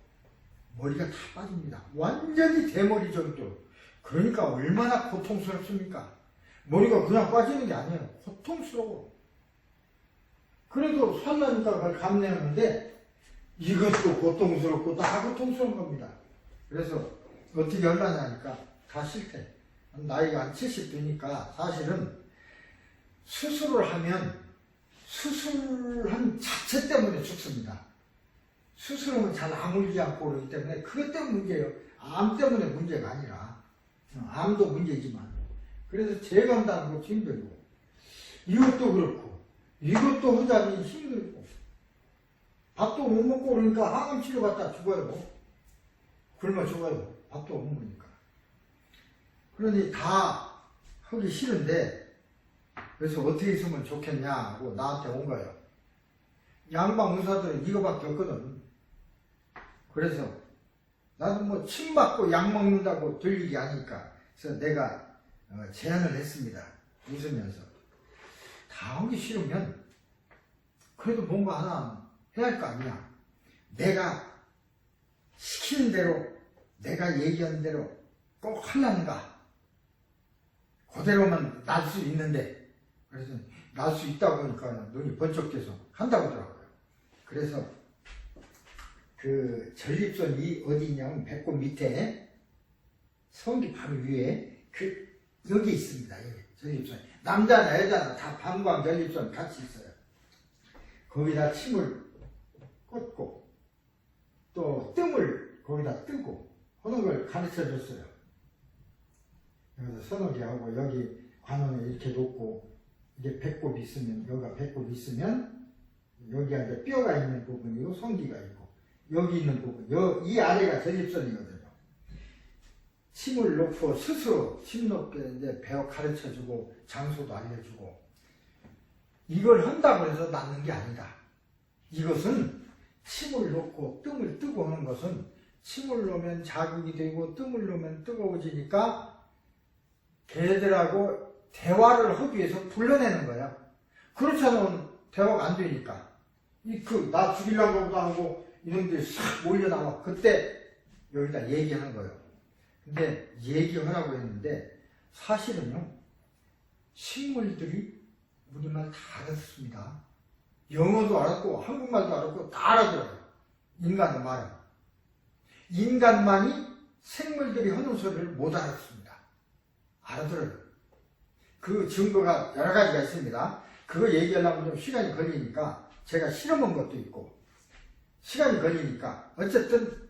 머리가 다 빠집니다. 완전히 대머리 정도. 그러니까 얼마나 고통스럽습니까? 머리가 그냥 빠지는 게 아니에요. 고통스러워. 그래도 살라니까 그걸 감내하는데 이것도 고통스럽고 다 고통스러운 겁니다. 그래서 어떻게 하려냐니까 다 싫대. 나이가 한 70 되니까 사실은 수술을 하면 수술한 자체 때문에 죽습니다. 수술은 잘 아물지 않고 그러기 때문에 그것 때문에 문제예요. 암 때문에 문제가 아니라. 암도 문제지만. 그래서 제거한다는 것도 힘들고 이것도 그렇고 이것도 하자니 힘들고 밥도 못 먹고 그러니까 항암 치료 받다 죽어요. 굶어 죽어요. 밥도 못 먹으니까. 그러니 다 하기 싫은데 그래서 어떻게 있으면 좋겠냐고 나한테 온 거예요. 양방 의사들은 이거밖에 없거든. 그래서 나도 뭐 침 맞고 약 먹는다고 될 일이 아니니까 그래서 내가 제안을 했습니다. 웃으면서 다 하기 싫으면 그래도 뭔가 하나 해야 할 거 아니야. 내가 시키는 대로 내가 얘기하는 대로 꼭 하려는가. 그대로만 날 수 있는데 그래서 날 수 있다고 하니까 눈이 번쩍 떠서 한다고 하더라고요. 그래서 그 전립선이 어디 있냐면 배꼽 밑에 성기 바로 위에 여기 있습니다. 여기 전립선. 남자나 여자나 다 방광 전립선 같이 있어요. 거기다 침을 꽂고 또 뜸을 거기다 뜨고 하는 걸 가르쳐 줬어요. 여기서 서너기하고 여기 관원에 이렇게 놓고 이게 배꼽이 있으면 여기가 배꼽이 있으면 여기가 이제 뼈가 있는 부분이고 성기가 있고 여기 있는 부분 이 아래가 전립선이거든요. 침을 놓고 스스로 침 놓게 이제 배워 가르쳐주고 장소도 알려주고 이걸 한다고 해서 낫는 게 아니다. 이것은 침을 놓고 뜸을 뜨고 하는 것은 침을 놓으면 자극이 되고 뜸을 놓으면 뜨거워지니까 개들하고 대화를 하기 위해서 불러내는 거야. 그렇지 않으면 대화가 안 되니까. 나 죽이려고 하고 이런데 싹 몰려나와. 그때 여기다 얘기하는 거예요. 근데 얘기하라고 했는데 사실은요, 식물들이 우리말 다 알았습니다. 영어도 알았고 한국말도 알았고 다 알아들어요. 인간의 말은. 인간만이 생물들이 하는 소리를 못 알았습니다. 알아들어요. 그 증거가 여러 가지가 있습니다. 그거 얘기하려면 좀 시간이 걸리니까 제가 실험한 것도 있고 시간이 걸리니까 어쨌든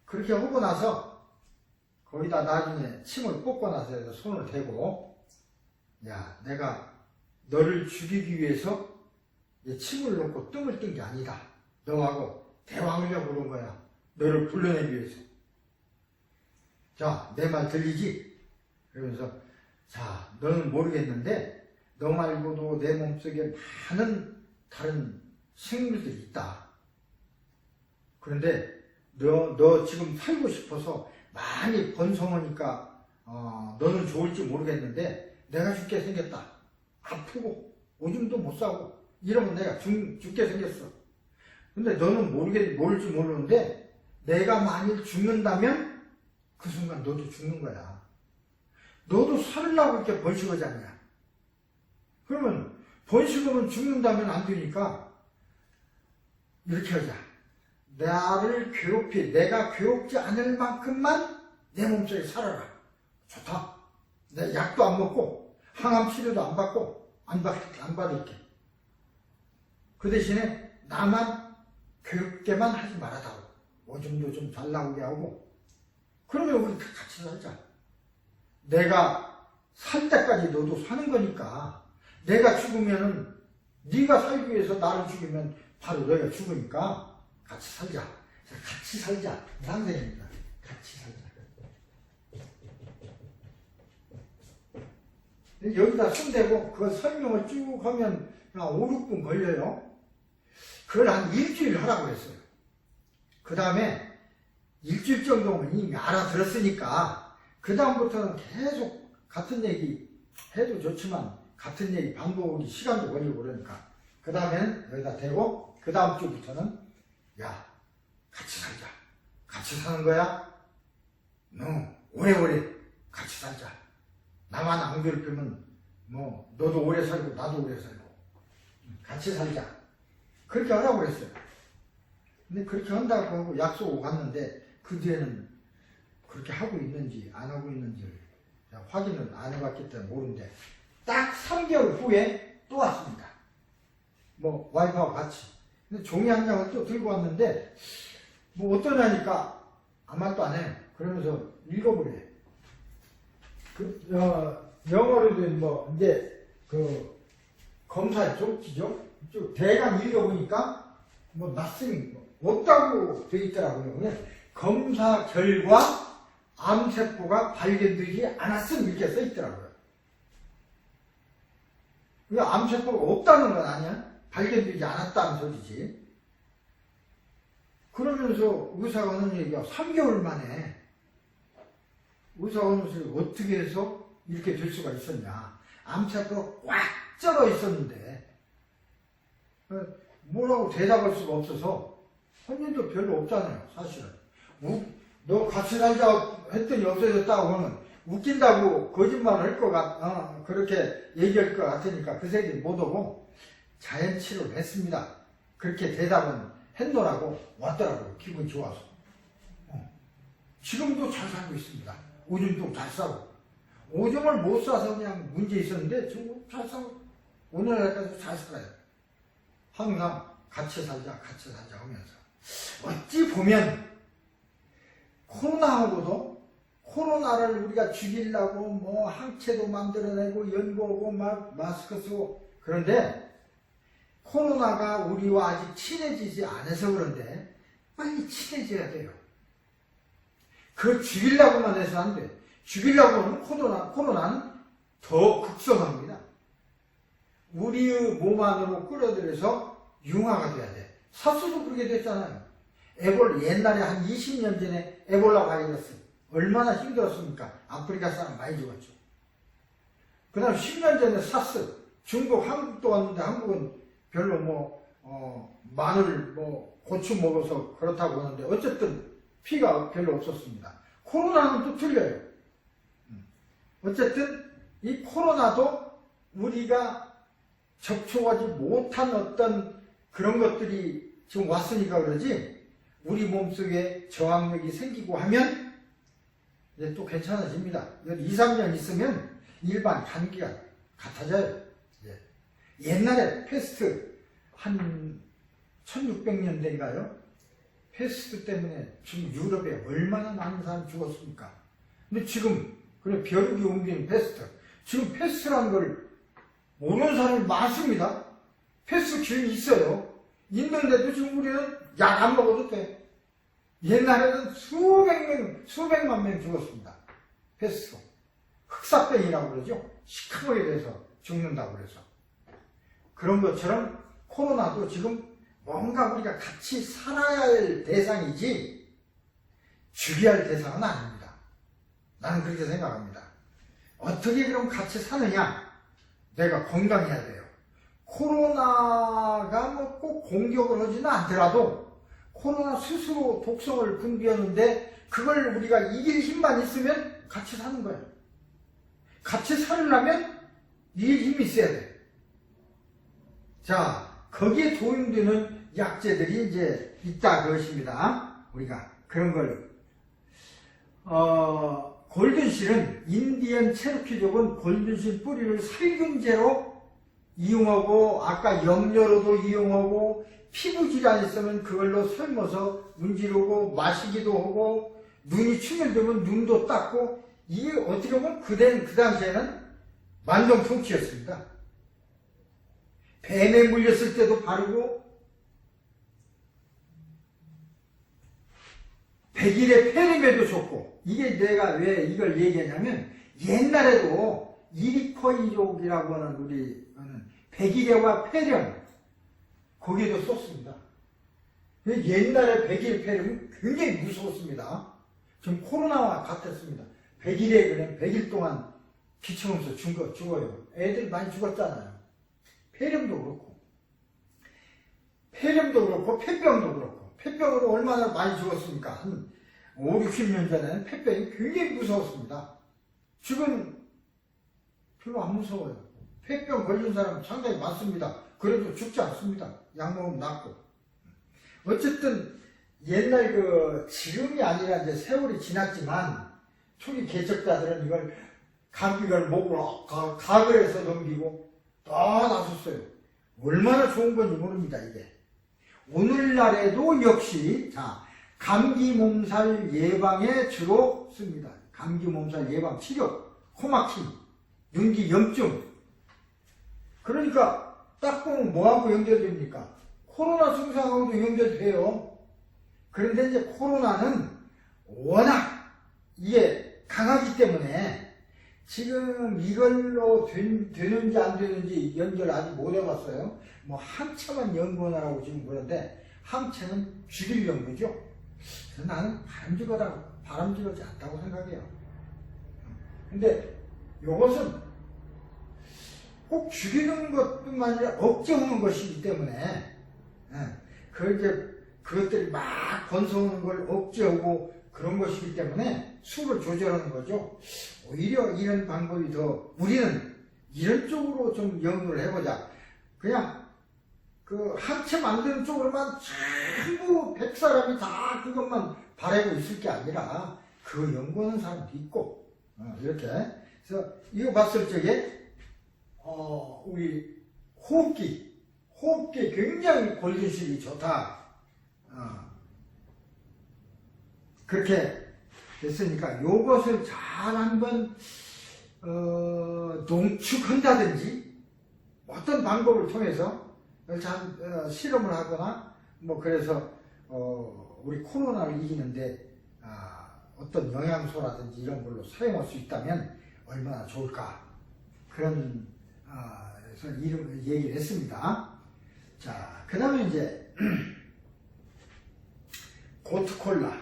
그렇게 하고 나서 거기다 나중에 침을 뽑고 나서 손을 대고 야, 내가 너를 죽이기 위해서 침을 놓고 뜸을 뜬 게 아니다. 너하고 대화하려고 그런 거야. 너를 불러내기 위해서. 자, 내 말 들리지? 그러면서 자, 너는 모르겠는데 너 말고도 내 몸속에 많은 다른 생물들이 있다. 그런데 너 지금 살고 싶어서 많이 번성하니까 너는 좋을지 모르겠는데 내가 죽게 생겼다. 아프고 오줌도 못 싸고 이러면 내가 죽게 생겼어. 근데 너는 모를지 모르는데 내가 만일 죽는다면 그 순간 너도 죽는 거야. 너도 살으려고 이렇게 번식하지 않냐. 그러면 번식하면 죽는다면 안 되니까 이렇게 하자. 나를 내가 괴롭지 않을 만큼만 내 몸속에 살아라. 좋다. 내 약도 안 먹고 항암 치료도 안 받고 안 받을게. 그 대신에 나만 괴롭게만 하지 말아다오. 오줌도 좀 잘 나오게 하고. 그러면 우리 같이 살자. 내가 살 때까지 너도 사는 거니까. 내가 죽으면은 네가 살기 위해서 나를 죽이면 바로 너가 죽으니까 같이 살자. 같이 살자. 상생입니다. 같이 살자. 여기다 손대고 그거 설명을 쭉 하면 한 5, 6분 걸려요. 그걸 한 일주일 하라고 했어요. 그 다음에 일주일 정도면 이미 알아들었으니까 그 다음부터는 계속 같은 얘기 해도 좋지만 같은 얘기 반복하기 시간도 걸리고 그러니까 그 다음에는 여기다 대고 그 다음 주부터는 야, 같이 살자. 같이 사는 거야? 너 오래오래 같이 살자. 나만 안 괴롭히면 뭐 너도 오래 살고 나도 오래 살고 같이 살자. 그렇게 하라고 그랬어요. 근데 그렇게 한다고 하고 약속을 갔는데 그 뒤에는 그렇게 하고 있는지 안 하고 있는지 확인을 안 해봤기 때문에 모르는데 딱 3개월 후에 또 왔습니다. 뭐 와이프하고 같이. 근데 종이 한 장을 또 들고 왔는데 뭐 어떠냐니까 아무 말도 안 해요. 그러면서 읽어보래. 영어로도 뭐 이제 그 검사 쪽지죠. 대강 읽어보니까 뭐 낯설이 없다고 돼 있더라고요. 그냥 검사 결과 암세포가 발견되지 않았음 이렇게 써 있더라고요. 그러니까 암세포가 없다는 건 아니야. 발견되지 않았다는 소리지. 그러면서 의사가 하는 얘기가 3개월 만에 의사가 하는 소리 어떻게 해서 이렇게 될 수가 있었냐. 암세포가 꽉 쩔어 있었는데 뭐라고 대답할 수가 없어서 혼인도 별로 없잖아요. 사실은. 너 같이 살자 했더니 없어졌다고 하면 웃긴다고 거짓말 할 것 그렇게 얘기할 것 같으니까 그 새끼 못 오고 자연치료를 했습니다. 그렇게 대답은 했노라고 왔더라고요. 기분이 좋아서. 지금도 잘 살고 있습니다. 오줌도 잘 싸고. 오줌을 못 싸서 그냥 문제 있었는데 지금 잘 싸고 오늘날까지 잘 살아요. 항상 같이 살자 하면서. 어찌 보면 코로나하고도 코로나를 우리가 죽이려고 뭐 항체도 만들어내고 연구하고 마스크 쓰고 그런데 코로나가 우리와 아직 친해지지 않아서 그런데 빨리 친해져야 돼요. 그 죽이려고만 해서 안 돼. 죽이려고 하면 코로나는 더 극성합니다. 우리의 몸 안으로 끌어들여서 융화가 돼야 돼. 사스도 그렇게 됐잖아요. 옛날에 한 20년 전에 에볼라 바이러스 얼마나 힘들었습니까? 아프리카 사람 많이 죽었죠. 그 다음 10년 전에 사스, 중국, 한국도 왔는데 한국은 별로 마늘, 고추 먹어서 그렇다고 하는데 어쨌든 피가 별로 없었습니다. 코로나는 또 틀려요. 어쨌든 이 코로나도 우리가 접촉하지 못한 어떤 그런 것들이 지금 왔으니까 그러지, 우리 몸속에 저항력이 생기고 하면 이제 또 괜찮아집니다. 2, 3년 있으면 일반 감기가 같아져요. 옛날에 패스트 한 1600년대인가요? 패스트 때문에 지금 유럽에 얼마나 많은 사람이 죽었습니까? 근데 지금 그래 벼룩이 옮기는 패스트, 지금 패스트라는 걸 모르는 사람이 많습니다. 패스트 기운이 있어요. 있는데도 지금 우리는 약 안 먹어도 돼. 옛날에는 수백만 명 죽었습니다. 패스트. 흑사병이라고 그러죠. 시커멓게 돼서 죽는다고 그래서. 그런 것처럼 코로나도 지금 뭔가 우리가 같이 살아야 할 대상이지 죽여야 할 대상은 아닙니다. 나는 그렇게 생각합니다. 어떻게 그럼 같이 사느냐? 내가 건강해야 돼요. 코로나가 꼭 공격을 하지는 않더라도 코로나 스스로 독성을 분비하는데 그걸 우리가 이길 힘만 있으면 같이 사는 거예요. 같이 살려면 네 힘이 있어야 돼. 자, 거기에 도움되는 약재들이 이제 있다 그것입니다. 우리가 그런 걸 골든실은 인디언 체로키족은 골든실 뿌리를 살균제로 이용하고, 아까 염료로도 이용하고, 피부 질환이 있으면 그걸로 삶아서 문지르고 마시기도 하고, 눈이 충혈되면 눈도 닦고, 이게 어떻게 보면 그 당시에는 만병통치였습니다. 뱀에 물렸을 때도 바르고, 백일의 폐렴에도 좋고. 이게 내가 왜 이걸 얘기하냐면, 옛날에도 이리코이족이라고 하는 우리 백일해와 폐렴, 거기에도 썼습니다. 옛날에 백일 폐렴은 굉장히 무서웠습니다. 지금 코로나와 같았습니다. 백일에 그냥 100일 동안 기침하면서 죽어요. 애들 많이 죽었잖아요. 폐렴도 그렇고, 폐병도 그렇고, 폐병으로 얼마나 많이 죽었습니까? 한 5, 60년 전에는 폐병이 굉장히 무서웠습니다. 지금 별로 안 무서워요. 폐병 걸린 사람 상당히 많습니다. 그래도 죽지 않습니다. 약 먹으면 낫고. 어쨌든 옛날 지금이 아니라 이제 세월이 지났지만 초기 개척자들은 이걸 감기를 목으로 가글 해서 넘기고 다 나섰어요. 얼마나 좋은 건지 모릅니다, 이게. 오늘날에도 역시, 감기 몸살 예방에 주로 씁니다. 감기 몸살 예방 치료, 코막힘, 눈기 염증. 그러니까 딱 보면 뭐하고 연결됩니까? 코로나 증상하고도 연결돼요. 그런데 이제 코로나는 워낙 이게 강하기 때문에 지금 이걸로 되는지 안 되는지 연결 아직 못 해봤어요. 항체만 연구하라고 지금 그러는데, 항체는 죽일 연구죠. 그래서 나는 바람직하지 않다고 생각해요. 근데 이것은 꼭 죽이는 것뿐만 아니라 억제하는 것이기 때문에, 그것들이 막 번성하는 걸 억제하고 그런 것이기 때문에 수를 조절하는 거죠. 오히려 이런 방법이 더, 우리는 이런 쪽으로 좀 연구를 해보자. 그냥 항체 만드는 쪽으로만 전부 100사람이 다 그것만 바라고 있을 게 아니라 그 연구하는 사람도 있고, 이렇게. 그래서 이거 봤을 적에 우리 호흡기 굉장히 골든실이 좋다. 그렇게 됐으니까 요것을 잘 한번 농축한다든지 어떤 방법을 통해서 잘 실험을 하거나 그래서 우리 코로나를 이기는데 어떤 영양소라든지 이런 걸로 사용할 수 있다면 얼마나 좋을까. 그런, 그래서 이름 얘기를 했습니다. 자, 그 다음에 이제, 고트콜라.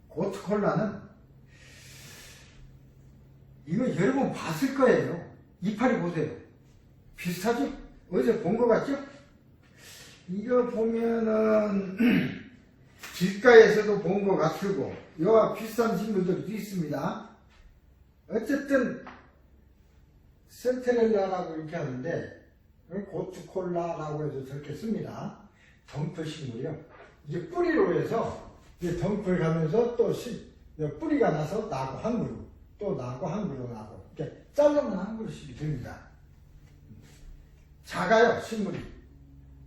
고트콜라는, 이거 여러분 봤을 거예요. 이파리 보세요. 비슷하죠? 어디서 본 것 같죠? 이거 보면은 길가에서도 본 것 같고 이와 비슷한 식물들도 있습니다. 어쨌든 센테렐라라고 이렇게 하는데 고트콜라라고 해서 저렇게 씁니다. 덩풀 식물이요. 이게 뿌리로 해서 이게 덩풀 가면서 또 뿌리가 나서 나고 한 그루 또 나고 한 그루 나고 이렇게 자르면 한 그루씩이 됩니다. 작아요, 식물이.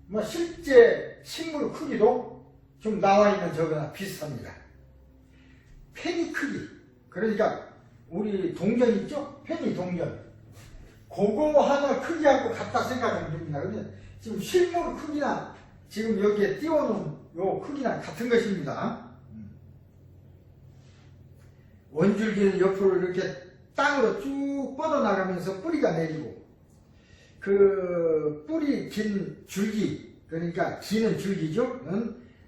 뭐 실제 식물 크기도 좀 나와 있는 저거나 비슷합니다. 페니 크기. 그러니까 우리 동전 있죠? 페니 동전. 그거 하나 크기하고 같다 생각하면 됩니다. 근데 지금 실물 크기나 지금 여기에 띄워놓은 요 크기나 같은 것입니다. 원줄기는 옆으로 이렇게 땅으로 쭉 뻗어나가면서 뿌리가 내리고 그 뿌리 긴 줄기, 그러니까 기는 줄기죠.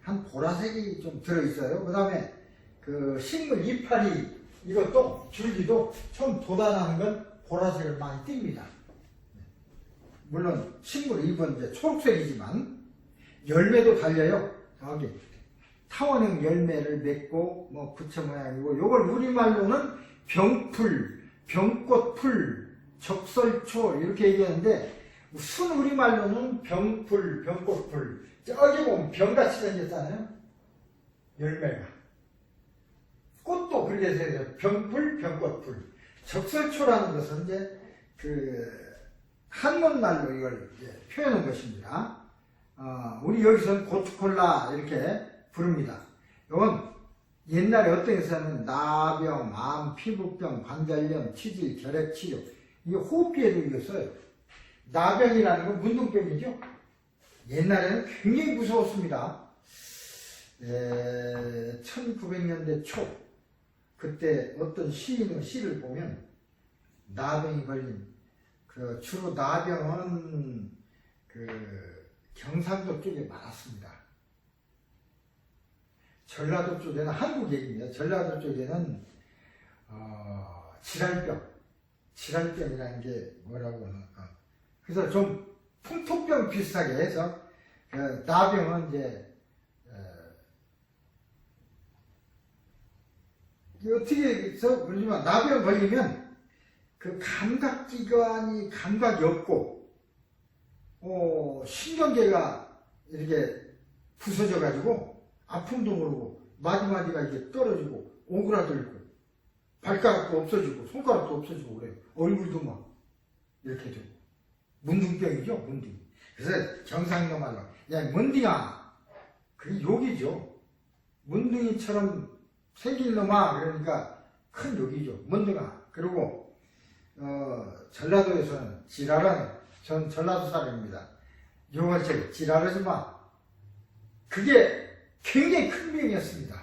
한 보라색이 좀 들어있어요. 그 다음에 그 식물 이파리, 이것도 줄기도 처음 돋아나는 건 보라색을 많이 띱니다. 물론 식물 잎은 이제 초록색이지만 열매도 달려요. 여기 타원형 열매를 맺고 뭐 부처 모양이고, 요걸 우리말로는 병풀, 병꽃풀, 적설초 이렇게 얘기하는데 순 우리말로는 병풀, 병꽃풀. 저기 보면 병같이 생겼잖아요. 열매가. 꽃도 그렇게 생겨요. 병풀, 병꽃풀. 적설초라는 것은 이제 그 한문말로 이걸 표현한 것입니다. 우리 여기서는 고트콜라 이렇게 부릅니다. 이건 옛날에 어떤 회사는 나병, 암, 피부병, 관절염, 치질, 결핵치료, 이게 호흡기에도 이거 써요. 나병이라는 건 문둥병이죠. 옛날에는 굉장히 무서웠습니다. 1900년대 초 그때 어떤 시인의 시를 보면 나병이 걸린 그 주로 나병은 그 경상도 쪽에 많았습니다. 전라도 쪽에는 한국 얘기입니다. 전라도 쪽에는 질환병이라는 게 뭐라고 하나. 그래서 좀 풍토병 비슷하게 해서 나병은 이제 어떻게 해서 그러지만 나병 걸리면 그 감각기관이 감각이 없고 신경계가 이렇게 부서져 가지고 아픔도 모르고 마디마디가 이렇게 떨어지고 오그라들고 발가락도 없어지고 손가락도 없어지고 그래요. 얼굴도 막 이렇게 되고 문둥병이죠, 문둥. 그래서 경상도 말로 야 문둥아, 그게 욕이죠. 문둥이처럼 생긴 놈아, 그러니까 큰 욕이죠. 문둥아. 그리고 전라도에서는 지랄하네. 전 전라도 사람입니다. 요걸 지랄하지 마. 그게 굉장히 큰 병이었습니다.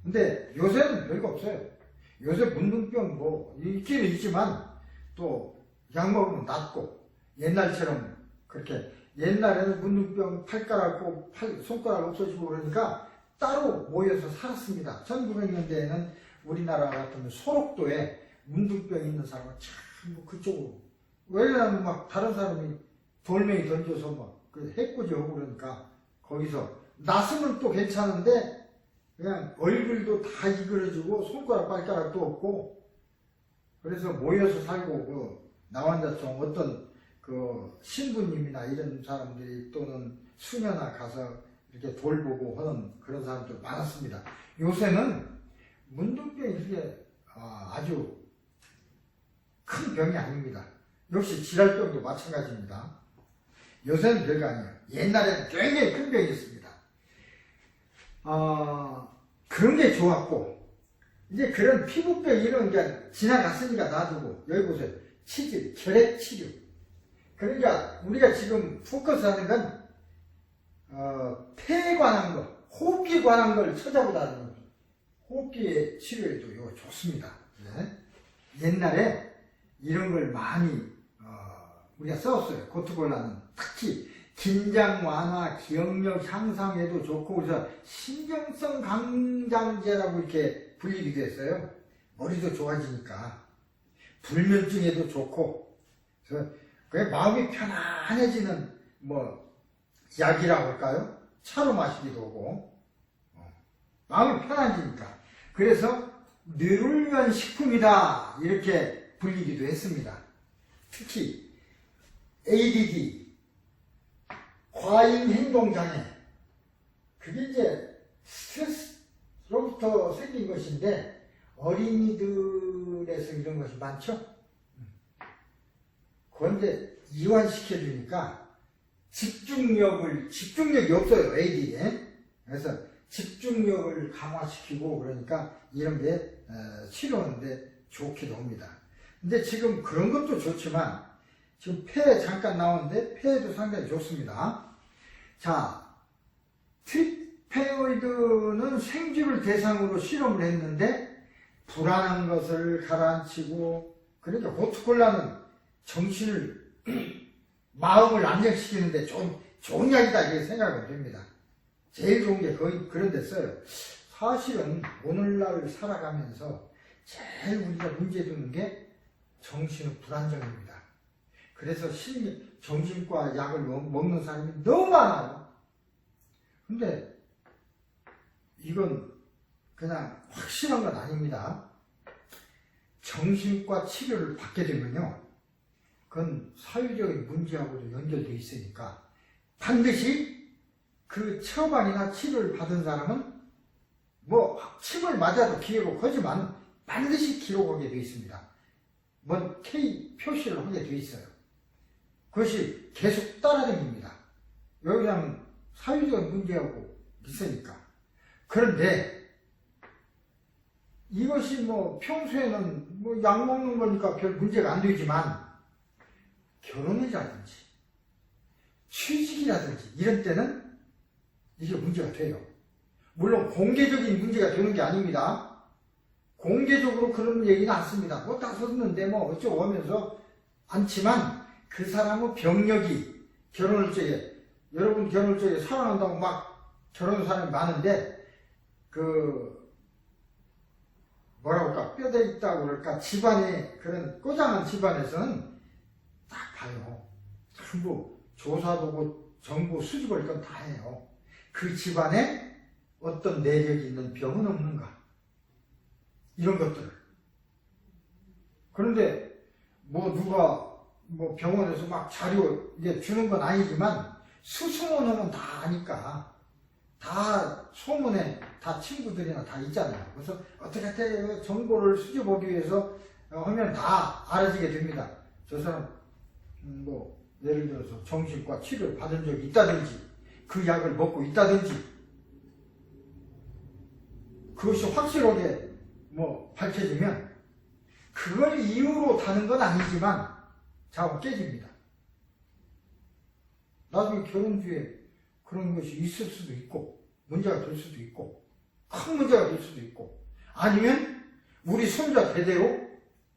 근데 요새는 별거 없어요. 요새 문둥병 뭐 있기는 있지만 또 약 먹으면 낫고, 옛날처럼 그렇게 옛날에는 문둥병 팔가락 없고 손가락 없어지고 그러니까 따로 모여서 살았습니다. 1900년대에는 우리나라 같은 소록도에 문둥병 있는 사람은 참 그쪽으로, 왜냐하면 막 다른 사람이 돌멩이 던져서 막 그 해코지 하고 그러니까 거기서 낫으면 또 괜찮은데 그냥 얼굴도 다 이그러지고 손가락 발가락도 없고, 그래서 모여서 살고 그 나환자총 어떤 그 신부님이나 이런 사람들이 또는 수녀나 가서 이렇게 돌보고 하는 그런 사람들 많았습니다. 요새는 문둥병이 이게 아주 큰 병이 아닙니다. 역시 질환병도 마찬가지입니다. 요새는 별거 아니에요. 옛날에는 굉장히 큰 병이었습니다. 그런 게 좋았고, 이제 그런 피부병 이런 게 지나갔으니까 놔두고, 여기 보세요. 치질, 결핵 치료. 그러니까 우리가 지금 포커스 하는 건 폐에 관한 거, 호흡기에 관한 걸 찾아보다는 호흡기의 치료에도 이거 좋습니다. 네. 옛날에 이런 걸 많이 우리가 썼어요. 고투골라는 특히 긴장 완화, 기억력 향상에도 좋고 그래서 신경성 강장제라고 이렇게 불리기도 했어요. 머리도 좋아지니까 불면증에도 좋고 그래서 그게 마음이 편안해지는 뭐 약이라고 할까요? 차로 마시기도 하고 마음이 편안해지니까 그래서 뇌를 위한 식품이다 이렇게 불리기도 했습니다. 특히 ADD 과잉 행동장애 그게 이제 스트레스로부터 생긴 것인데 어린이들에서 이런 것이 많죠. 그런데 이완시켜주니까 집중력이 없어요, AD에. 그래서 집중력을 강화시키고 그러니까 이런 게 치료하는데 좋기도 합니다. 근데 지금 그런 것도 좋지만 지금 폐 잠깐 나오는데 폐도 상당히 좋습니다. 자, 트리페노이드는 생쥐를 대상으로 실험을 했는데 불안한 것을 가라앉히고 그러니까 고투콜라는 정신을 마음을 안정시키는데 좋은 약이다 이렇게 생각이 됩니다. 제일 좋은 게 거의 그런 데 써요. 사실은 오늘날 살아가면서 제일 우리가 문제 두는 게 정신의 불안정입니다. 그래서 정신과 약을 먹는 사람이 너무 많아요. 근데 이건 그냥 확실한 건 아닙니다. 정신과 치료를 받게 되면요. 그건 사회적인 문제하고도 연결되어 있으니까 반드시 그 처방이나 치료를 받은 사람은 뭐 침을 맞아도 기록하지만 반드시 기록하게 되어 있습니다. 뭔 K 표시를 하게 되어 있어요. 그것이 계속 따라다닙니다. 여기는 사회적인 문제하고 있으니까. 그런데 이것이 뭐 평소에는 뭐 약 먹는 거니까 별 문제가 안 되지만 결혼이라든지 취직이라든지 이런 때는 이게 문제가 돼요. 물론 공개적인 문제가 되는 게 아닙니다. 공개적으로 그런 얘기는 않습니다. 뭐 다 썼는데 뭐 어쩌고 하면서 않지만 그 사람의 병력이 결혼할 적에 여러분 결혼할 적에 사랑한다고 막 결혼한 사람이 많은데 뭐라고 할까 뼈대 있다고 그럴까 집안에 그런 꼬장한 집안에서는 딱 봐요. 전부 조사보고 정보 수집을 건 다 해요. 그 집안에 어떤 내력이 있는 병은 없는가 이런 것들을. 그런데 뭐 누가 뭐 병원에서 막 자료 이제 주는 건 아니지만 수소문하면 다 아니까 다 소문에 다 친구들이나 다 있잖아요. 그래서 어떻게 정보를 수집하기 위해서 하면 다 알아지게 됩니다. 저 사람 뭐 예를 들어서 정신과 치료를 받은 적이 있다든지 그 약을 먹고 있다든지 그것이 확실하게 뭐 밝혀지면 그걸 이유로 다는 건 아니지만 자고 깨집니다. 나중에 결혼 뒤에 그런 것이 있을 수도 있고 문제가 될 수도 있고 큰 문제가 될 수도 있고 아니면 우리 손자 대대로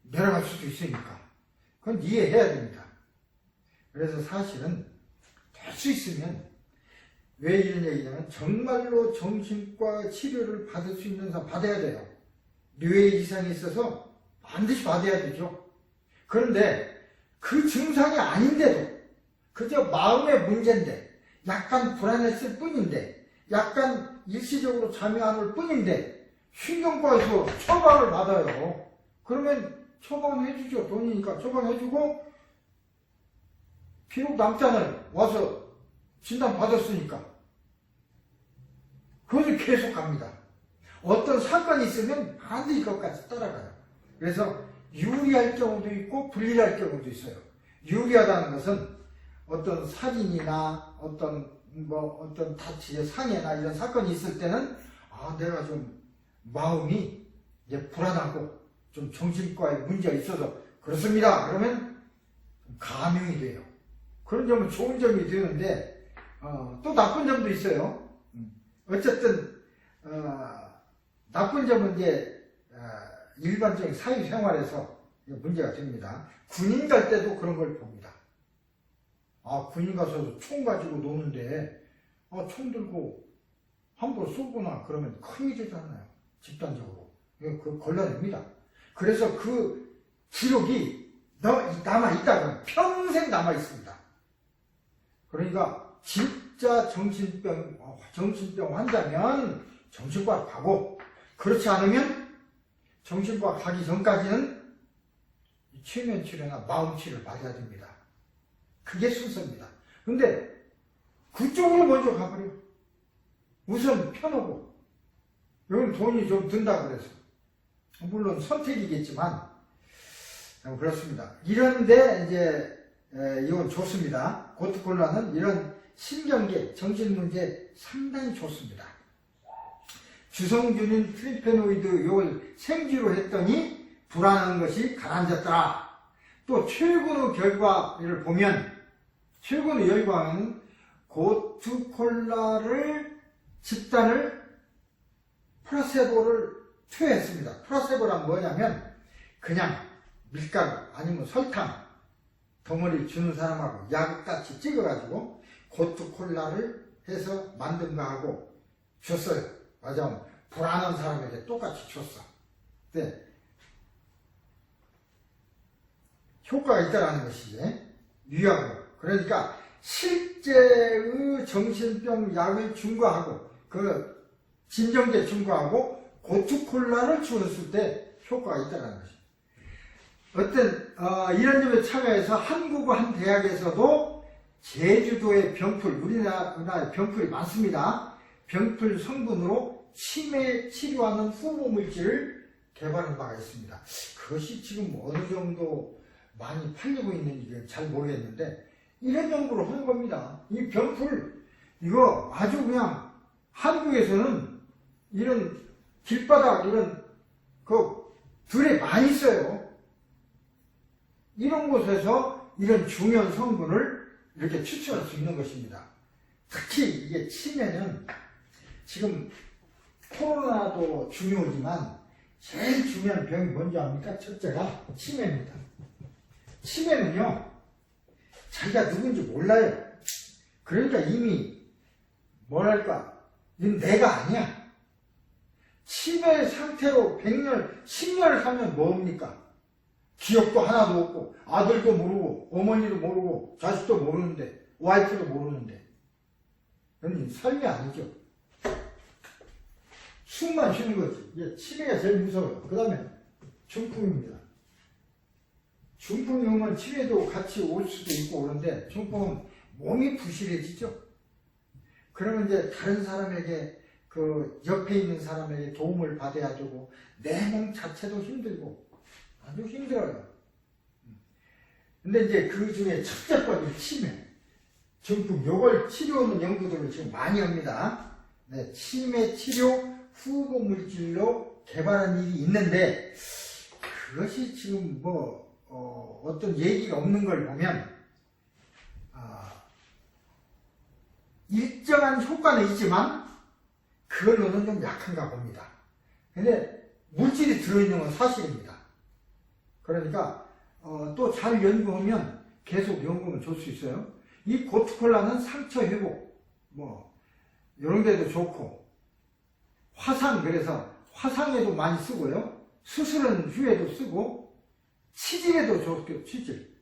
내려갈 수도 있으니까 그건 이해해야 됩니다. 그래서 사실은 될 수 있으면 왜 이런 얘기냐면 정말로 정신과 치료를 받을 수 있는 사람 받아야 돼요. 뇌에 이상이 있어서 반드시 받아야 되죠. 그런데 그 증상이 아닌데도 그저 마음의 문제인데 약간 불안했을 뿐인데 약간 일시적으로 잠이 안 올 뿐인데 신경과에서 처방을 받아요. 그러면 처방해주죠. 돈이니까 처방해주고 비록 남자는 와서 진단 받았으니까 그것을 계속 갑니다. 어떤 사건이 있으면 반드시 그것까지 따라가요. 그래서 유리할 경우도 있고 불리할 경우도 있어요. 유리하다는 것은 어떤 살인이나 어떤 다치의 상해나 이런 사건이 있을 때는 내가 좀 마음이 이제 불안하고 좀 정신과에 문제가 있어서 그렇습니다. 그러면 감형이 돼요. 그런 점은 좋은 점이 되는데 또 나쁜 점도 있어요. 어쨌든 나쁜 점은 이제 일반적인 사회생활에서 문제가 됩니다. 군인 갈 때도 그런 걸 봅니다. 군인 가서 총 가지고 노는데 총 들고 함부로 쏘거나 그러면 큰일이 되잖아요. 집단적으로. 그 걸러냅니다. 그래서 그 기록이 남아있다면 평생 남아있습니다. 그러니까 진짜 정신병 환자면 정신과로 가고, 그렇지 않으면 정신과 가기 전까지는 최면 치료나 마음 치료를 받아야 됩니다. 그게 순서입니다. 근데 그쪽으로 먼저 가버려. 우선 편하고, 여기는 돈이 좀 든다 그래서. 물론 선택이겠지만 그렇습니다. 이런데 이제 이건 좋습니다. 고트콜라는 이런 신경계, 정신문제 상당히 좋습니다. 주성균인 트리페노이드 이걸 생쥐로 했더니 불안한 것이 가라앉았더라. 또 최근의 결과를 보면, 최근의 결과는 고트콜라를 집단을 플라세보를 투여했습니다. 플라세보란 뭐냐면 그냥 밀가루 아니면 설탕 덩어리 주는 사람하고 약같이 찍어가지고 고트콜라를 해서 만든 거하고 줬어요. 맞아. 불안한 사람에게 똑같이 줬어. 네. 효과가 있다라는 것이지. 유약으로. 그러니까 실제의 정신병 약을 준 거하고 그 진정제 준 거하고 고트콜라를 주었을 때 효과가 있다는 것입니다. 이런 점에 참여해서 한국의 한 대학에서도 제주도의 병풀, 우리나라에 병풀이 많습니다. 병풀 성분으로 치매 치료하는 후보 물질을 개발한 바가 있습니다. 그것이 지금 어느 정도 많이 팔리고 있는지 잘 모르겠는데 이런 연구를 하는 겁니다. 이 병풀 이거 아주 그냥 한국에서는 이런 길바닥 이런 들에 많이 써요. 이런 곳에서 이런 중요한 성분을 이렇게 추출할 수 있는 것입니다. 특히 이게 치매는 지금 코로나도 중요하지만 제일 중요한 병이 뭔지 압니까? 첫째가 치매입니다. 치매는요, 자기가 누군지 몰라요. 그러니까 이미 뭐랄까, 이건 내가 아니야. 치매 상태로 100년, 10년을 살면 뭡니까? 기억도 하나도 없고, 아들도 모르고, 어머니도 모르고, 자식도 모르는데, 와이프도 모르는데. 그건 삶이 아니죠. 숨만 쉬는 거지. 이게 치매가 제일 무서워요. 그 다음에 중풍입니다. 중풍이 오면 치매도 같이 올 수도 있고 오는데, 중풍은 몸이 부실해지죠. 그러면 이제 다른 사람에게, 그 옆에 있는 사람에게 도움을 받아야 되고, 내 몸 자체도 힘들고, 아주 힘들어요. 근데 이제 그 중에 첫째 번째 치매, 중풍, 요걸 치료하는 연구들을 지금 많이 합니다. 네, 치매 치료 후보 물질로 개발한 일이 있는데, 그것이 지금 어떤 얘기가 없는 걸 보면, 일정한 효과는 있지만, 그걸로는 좀 약한가 봅니다. 근데 물질이 들어있는 건 사실입니다. 그러니까 또 잘 연구하면 계속 연구하면 좋을 수 있어요. 이 고트콜라는 상처 회복 이런 데도 좋고, 화상, 그래서 화상에도 많이 쓰고요, 수술은 후에도 쓰고, 치질에도 좋고, 치질.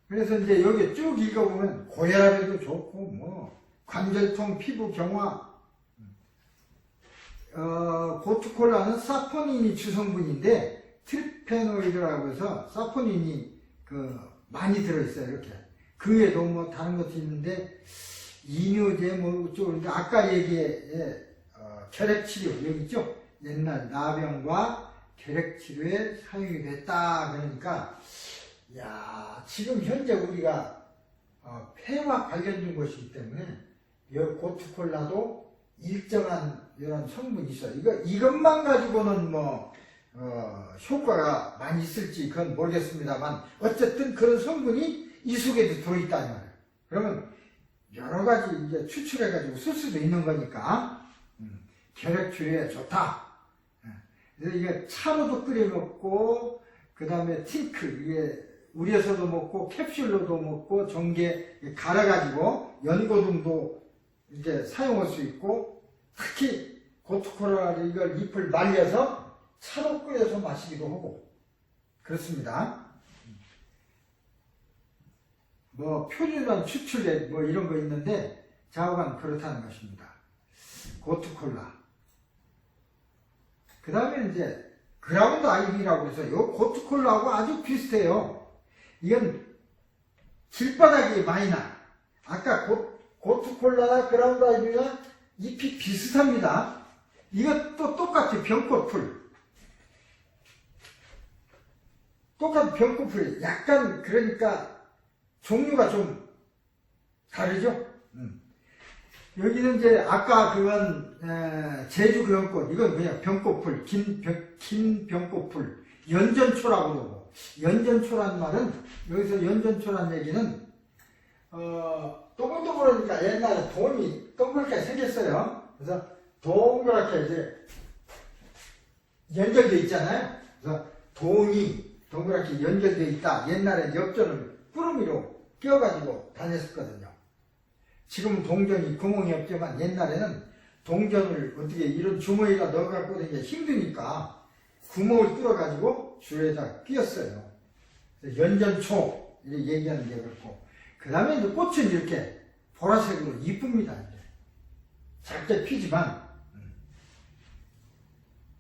그래서 이제 여기 쭉 읽어보면 고혈압에도 좋고 관절통, 피부 경화. 고트콜라는 사포닌이 주성분인데 트리페노이드라고 해서 사포닌이 많이 들어있어요. 이렇게 그 외에도 다른 것도 있는데 이뇨제 어쩌고, 아까 얘기해 결핵치료 여기 있죠. 옛날 나병과 결핵치료에 사용이 됐다. 그러니까 지금 현재 우리가 폐와 관련된 것이기 때문에 이 고트콜라도 일정한 이런 성분이 있어요. 이것만 가지고는 효과가 많이 있을지 그건 모르겠습니다만, 어쨌든 그런 성분이 이 속에도 들어있다 이 말이에요. 그러면 여러 가지 이제 추출해가지고 쓸 수도 있는 거니까, 결핵 치료에 좋다. 그래서 이게 차로도 끓여 먹고, 그 다음에 팅크, 이게 우려서도 먹고, 캡슐로도 먹고, 전개 갈아가지고, 연고등도 이제 사용할 수 있고, 특히 고투코라 이걸 잎을 말려서 차로 끓여서 마시기도 하고, 그렇습니다. 뭐 표준한 추출액 뭐 이런 거 있는데 좌우간 그렇다는 것입니다. 고투콜라. 그 다음에 이제 그라운드 아이비라고 해서 요 고투콜라하고 아주 비슷해요. 이건 길바닥이 많이 나. 아까 고투콜라나 그라운드 아이비나 잎이 비슷합니다. 이것도 똑같이 병꽃풀. 똑같은 병꽃풀이 약간 그러니까 종류가 좀 다르죠? 여기는 이제 아까 그건 제주 병꽃, 이건 그냥 병꽃풀, 긴 병꽃풀, 연전초라고 그러고, 연전초란 말은 여기서 연전초란 얘기는 동글동글하니까 옛날에 돈이 동그랗게 생겼어요. 그래서 동그랗게 이제 연결되어 있잖아요. 그래서 돈이 동그랗게 연결되어 있다. 옛날에 엽전을 꾸러미로 끼워가지고 다녔었거든요. 지금은 동전이 구멍이 없지만 옛날에는 동전을 어떻게 이런 주머니에다 넣어갖고 다니기 힘드니까 구멍을 뚫어가지고 줄에다 끼웠어요. 연전초 이렇게 얘기하는 게 그렇고, 그 다음에 이제 꽃은 이렇게 보라색으로 이쁩니다. 이제 작게 피지만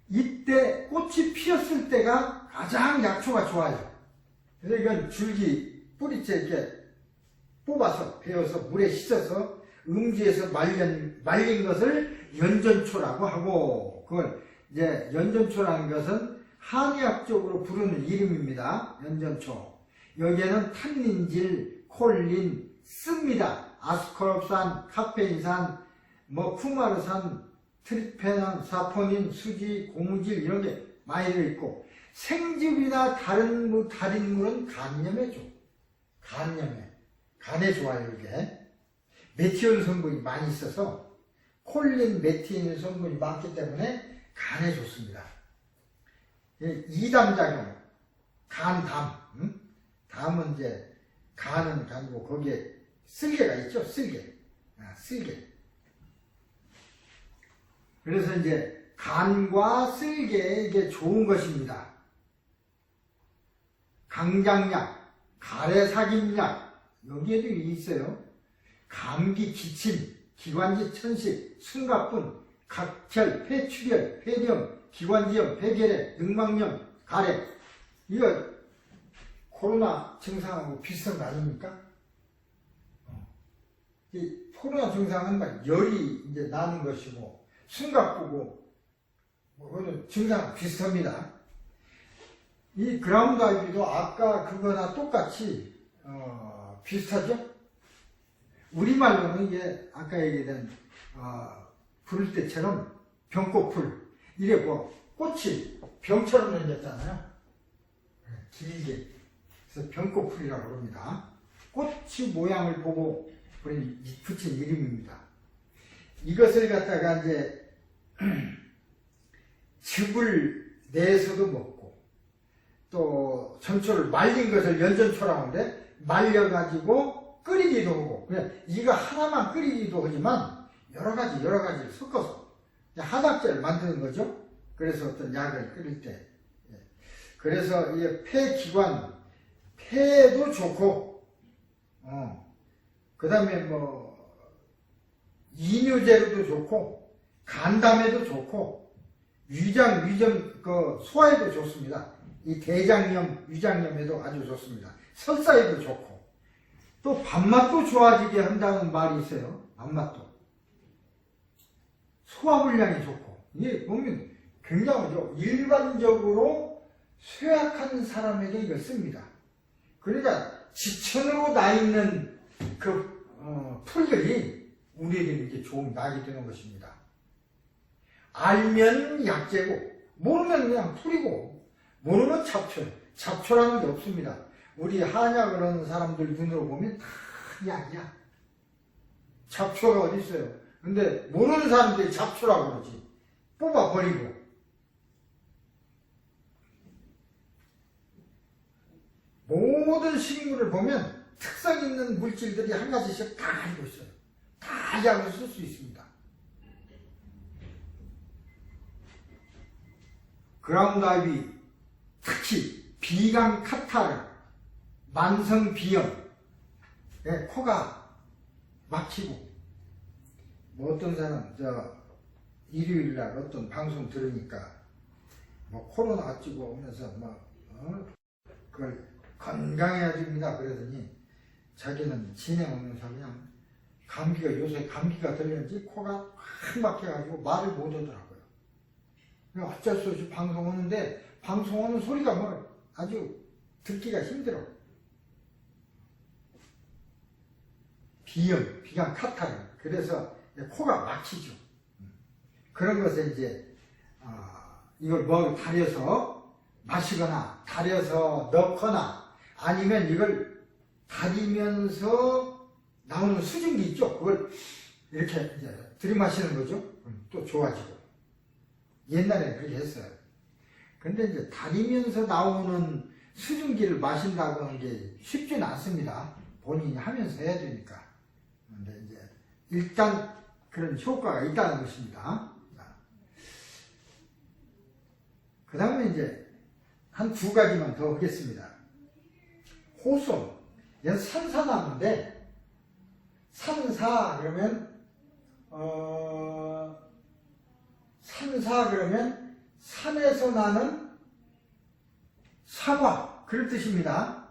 이때 꽃이 피었을 때가 가장 약초가 좋아요. 그래서 이건 줄기 뿌리째 이렇게 뽑아서 베어서 물에 씻어서 음지에서 말린 것을 연전초라고 하고, 그걸 이제 연전초라는 것은 한의학적으로 부르는 이름입니다. 연전초. 여기에는 탄닌질, 콜린, 씁니다. 아스코럽산, 카페인산, 뭐 쿠마르산, 트리페난, 사포닌, 수지, 고무질 이런 게 많이 들어있고, 생즙이나 다른 물은 간염에 좋고, 간에 좋아요. 이게 메티올 성분이 많이 있어서 콜린, 메티올 성분이 많기 때문에 간에 좋습니다. 이담작용, 간담, 담은 이제 간은 간이고 거기에 쓸개가 있죠. 쓸개. 그래서 이제 간과 쓸개에 이게 좋은 것입니다. 강장약, 가래삭임약, 여기에도 있어요. 감기, 기침, 기관지 천식, 숨가뿐, 각혈, 폐출혈, 폐렴, 기관지염, 폐결핵, 능막염, 가래. 이거 코로나 증상하고 비슷한 거 아닙니까? 이 코로나 증상은 막 열이 이제 나는 것이고, 숨가쁘고, 그거는 증상 비슷합니다. 이 그라운드 아이비도 아까 그거나 똑같이 비슷하죠? 우리말로는 이게 아까 얘기된 부를 때처럼 병꽃풀, 이게 뭐 꽃이 병처럼 생겼잖아요. 길게. 그래서 병꽃풀이라고 합니다. 꽃이 모양을 보고 붙인 이름입니다. 이것을 갖다가 이제 즙을 내서도 먹고, 또 전초를 말린 것을 연전초라고 하는데 말려가지고 끓이기도 하고, 그냥 이거 하나만 끓이기도 하지만 여러 가지를 섞어서 한약재를 만드는 거죠. 그래서 어떤 약을 끓일 때, 그래서 이게 폐기관, 폐에도 좋고, 그 다음에 뭐 이뇨제로도 좋고, 간담에도 좋고, 그 소화에도 좋습니다. 이 대장염, 위장염에도 아주 좋습니다. 설사에도 좋고, 또 밥맛도 좋아지게 한다는 말이 있어요. 밥맛도. 소화불량이 좋고, 이게 보면 굉장하죠. 일반적으로 쇠약한 사람에게 이걸 씁니다. 그러니까 지천으로 나 있는 그 풀들이 우리에게 이렇게 좋은 약이 되는 것입니다. 알면 약재고, 모르면 그냥 풀이고, 모르면 잡초라는 게 없습니다. 우리 한약을 하는 사람들 눈으로 보면 다 약이야. 잡초가 어디 있어요. 근데 모르는 사람들이 잡초라고 그러지. 뽑아버리고. 모든 식물을 보면 특성 있는 물질들이 한 가지씩 다 가지고 있어요. 다 약으로 쓸 수 있습니다. 그라운드 아이비, 특히 비강 카타르, 만성 비염, 코가 막히고, 뭐 어떤 사람 일요일날 어떤 방송 들으니까 뭐 코로나 찍고 오면서 그걸 건강해야 됩니다 그러더니 자기는 진행 오면서 그냥 감기가, 요새 감기가 들렸는지 코가 확 막혀가지고 말을 못 하더라고요. 어쩔 수 없이 방송 오는데 방송 오는 소리가 뭐 아주 듣기가 힘들어. 비염, 비강 카타르. 그래서 코가 막히죠. 그런 것에 이제 이걸 뭐 달여서 마시거나 달여서 넣거나 아니면 이걸 달이면서 나오는 수증기 있죠. 그걸 이렇게 이제 들이마시는 거죠. 또 좋아지고. 옛날에 그렇게 했어요. 근데 이제 달이면서 나오는 수증기를 마신다고 하는 게 쉽지는 않습니다. 본인이 하면서 해야 되니까. 근데 이제 일단 그런 효과가 있다는 것입니다. 그 다음에 이제 한 두 가지만 더 하겠습니다. 호송. 얘는 산사나무인데, 산사 그러면, 산사 그러면 산에서 나는 사과. 그런 뜻입니다.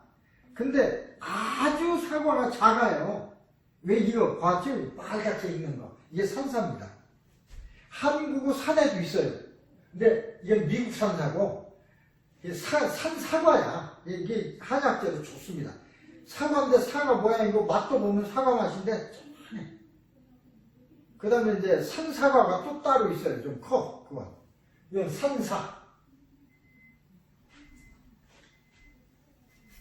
근데 아주 사과가 작아요. 왜 이거 봤죠? 빨갛게 있는 거. 이게 산사입니다. 한국은 산에도 있어요. 근데 이건 미국 산사고, 산사과야. 이게 한약재로 좋습니다. 사과인데 사과 모양이고 맛도 보면 사과 맛인데 짠해. 그 다음에 이제 산사과가 또 따로 있어요. 좀 커. 그건. 이건 산사.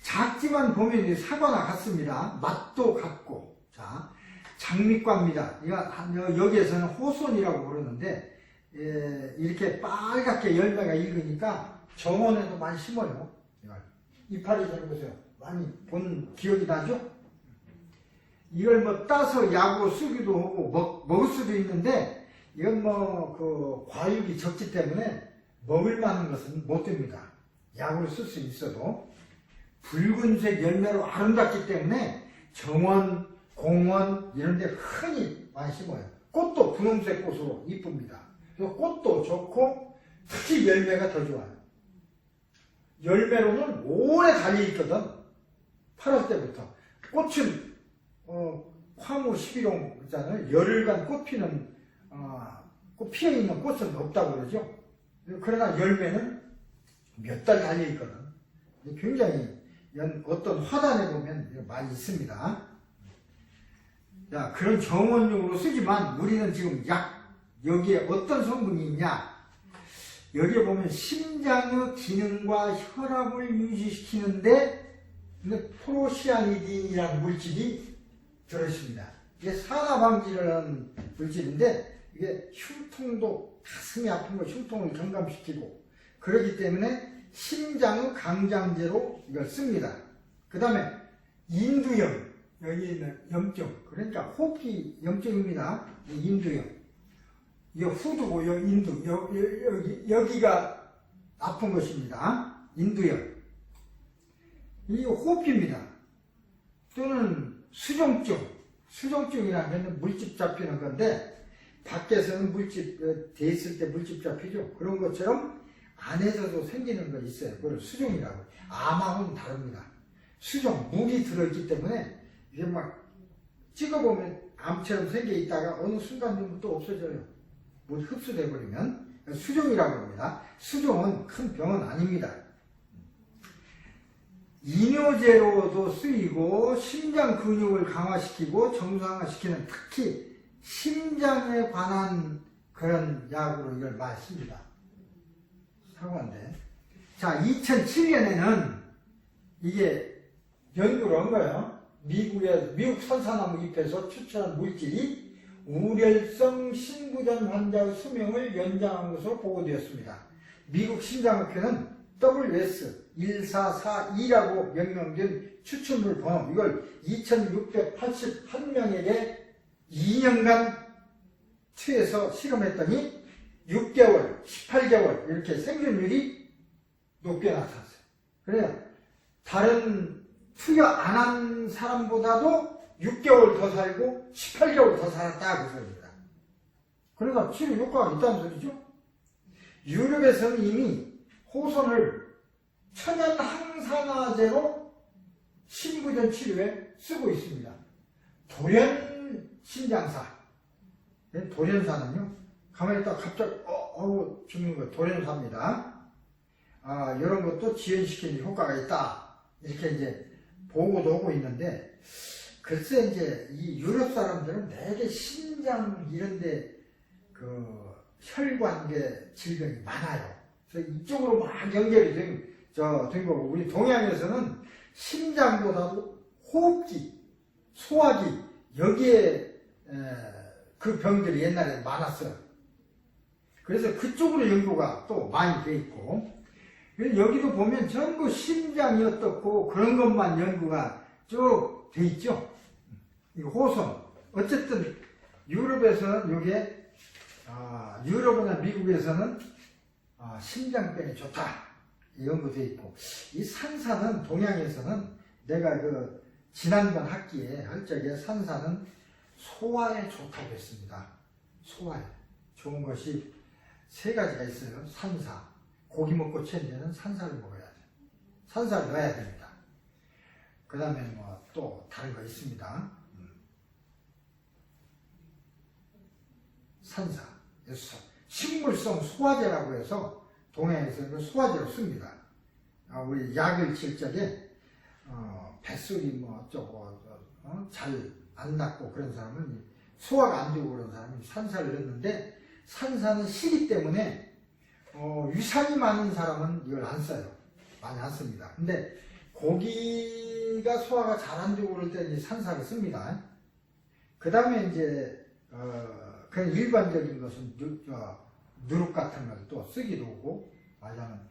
작지만 보면 사과나 같습니다. 맛도 같고. 자, 장미과입니다. 여기에서는 호손이라고 부르는데, 이렇게 빨갛게 열매가 익으니까 정원에도 많이 심어요. 이파리 잘 보세요. 많이 본 기억이 나죠? 이걸 뭐 따서 약으로 쓰기도 하고 먹을 수도 있는데, 이건 과육이 적기 때문에 먹을 만한 것은 못 됩니다. 약으로 쓸 수 있어도. 붉은색 열매로 아름답기 때문에 정원, 공원 이런 데 흔히 많이 심어요. 꽃도 분홍색 꽃으로 이쁩니다. 꽃도 좋고 특히 열매가 더 좋아요. 열매로는 오래 달려있거든. 8월 때부터. 꽃은 화무 11홍 있잖아요. 열흘간 꽃 피어있는 꽃은 없다고 그러죠. 그러나 열매는 몇 달 달려있거든. 굉장히 어떤 화단에 보면 많이 있습니다. 자, 그런 정원용으로 쓰지만 우리는 지금 여기에 어떤 성분이 있냐? 여기에 보면 심장의 기능과 혈압을 유지시키는데 프로시아니딘이라는 물질이 들어있습니다. 이게 산화방지를 하는 물질인데 이게 흉통도, 가슴이 아픈 거 흉통을 경감시키고 그렇기 때문에 심장의 강장제로 이걸 씁니다. 그 다음에 인두염, 여기 있는 염증, 그러니까 호흡기 염증입니다. 인두염. 이 후두고 여 인두, 여기가 아픈 것입니다. 인두염. 이 호흡기입니다. 또는 수종증. 수종증이라는 건 물집 잡히는 건데 밖에서는 물집 돼 있을 때 물집 잡히죠. 그런 것처럼 안에서도 생기는 거 있어요. 그걸 수종이라고. 암하고는 다릅니다. 수종, 물이 들어있기 때문에 이게 막 찍어보면 암처럼 생겨 있다가 어느 순간 되면 또 없어져요. 물 흡수돼 버리면. 수종이라고 합니다. 수종은 큰 병은 아닙니다. 이뇨제로도 쓰이고 심장 근육을 강화시키고 정상화시키는 특히 심장에 관한 그런 약으로 이걸 많이 씁니다. 사과인데. 자, 2007년에는 이게 연구를 한 거예요. 미국 선사나무 잎에서 추출한 물질이 우렬성 신부전 환자의 수명을 연장한 것으로 보고되었습니다. 미국 심장학회는 WS1442라고 명명된 추출물 번호, 이걸 2681명에게 2년간 투여해서 실험했더니 6개월, 18개월 이렇게 생존율이 높게 나타났어요. 그래요. 다른 투여 안 한 사람보다도 6개월 더 살고 18개월 더 살았다 그 소리입니다. 그러니까 치료 효과가 있다는 소리죠. 유럽에서는 이미 호선을 천연 항산화제로 신부전 치료에 쓰고 있습니다. 돌연 신장사. 돌연사는요, 가만히 있다가 갑자기 죽는 거 돌연사입니다. 이런 것도 지연시키는 효과가 있다. 이렇게 이제 보고도 오고 있는데, 글쎄 이제 이 유럽 사람들은 되게 신장 이런데 그 혈관계 질병이 많아요. 그래서 이쪽으로 막 연결이 된 거고, 우리 동양에서는 심장보다도 호흡기, 소화기 여기에 그 병들이 옛날에 많았어요. 그래서 그쪽으로 연구가 또 많이 돼 있고, 여기도 보면 전부 심장이 어떻고 그런 것만 연구가 쭉 돼 있죠. 이 호선. 어쨌든 유럽에서는 이게 유럽이나 미국에서는 심장병이 좋다 연구돼 있고, 이 산사는 동양에서는 내가 그 지난번 학기에 할 적에 산사는 소화에 좋다고 했습니다. 소화에 좋은 것이 세 가지가 있어요. 산사, 고기 먹고 체인데는 산사를 먹어야 돼요. 산사를 넣어야 됩니다. 그 다음에 뭐 또 다른 거 있습니다. 산사, 식물성 소화제라고 해서 동양에서는 소화제로 씁니다. 우리 약을 칠 적에 뱃속이 뭐 어쩌고 잘 안 낫고 그런 사람은 소화가 안 되고 그런 사람은 산사를 넣는데, 산사는 시기 때문에 위산이 많은 사람은 이걸 안 써요. 많이 안 씁니다. 근데 고기가 소화가 잘 안 되고 그럴 때는 산사를 씁니다. 그 다음에 이제 그냥 일반적인 것은 누룩 같은 걸 또 쓰기도 하고, 말하자면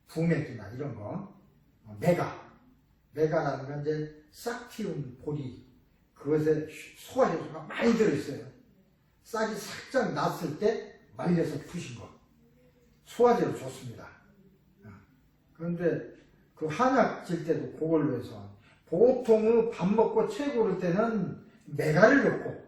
부맥이나 이런 거, 메가라는 건 이제 싹틔운 보리, 그것에 소화 효소가 많이 들어있어요. 싹이 살짝 났을 때 말려서 푸신 거, 소화제로 좋습니다. 그런데 그 한약 질 때도 그걸로 해서, 보통은 밥 먹고 채 고를 때는 메가를 넣고,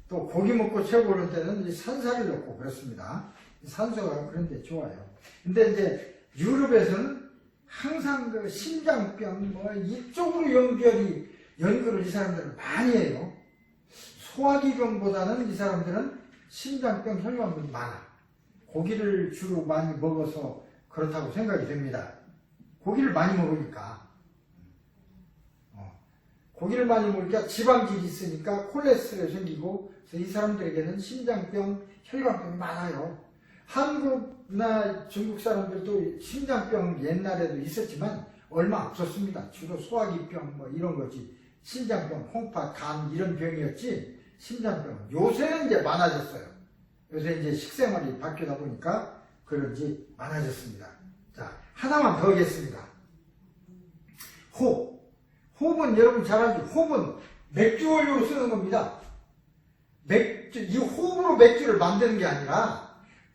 또 고기 먹고 채 고를 때는 이 산사를 넣고 그렇습니다. 산소가 그런데 좋아요. 근데 이제 유럽에서는 항상 그 심장병 뭐 이쪽으로 연구를 이 사람들은 많이 해요. 소화기병보다는 이 사람들은 심장병, 혈관병이 많아. 고기를 주로 많이 먹어서 그렇다고 생각이 됩니다. 고기를 많이 먹으니까. 고기를 많이 먹으니까 지방질이 있으니까 콜레스테롤이 생기고, 그래서 이 사람들에게는 심장병, 혈관병이 많아요. 한국이나 중국 사람들도 심장병 옛날에도 있었지만 얼마 없었습니다. 주로 소화기병 뭐 이런 거지. 심장병, 홍파, 간 이런 병이었지. 심장병 요새는 이제 많아졌어요. 요새 이제 식생활이 바뀌다 보니까 그런지 많아졌습니다. 자, 하나만 더 하겠습니다. 호흡은 여러분 잘 알죠? 호흡은 맥주 원료로 쓰는 겁니다. 이 호흡으로 맥주를 만드는 게 아니라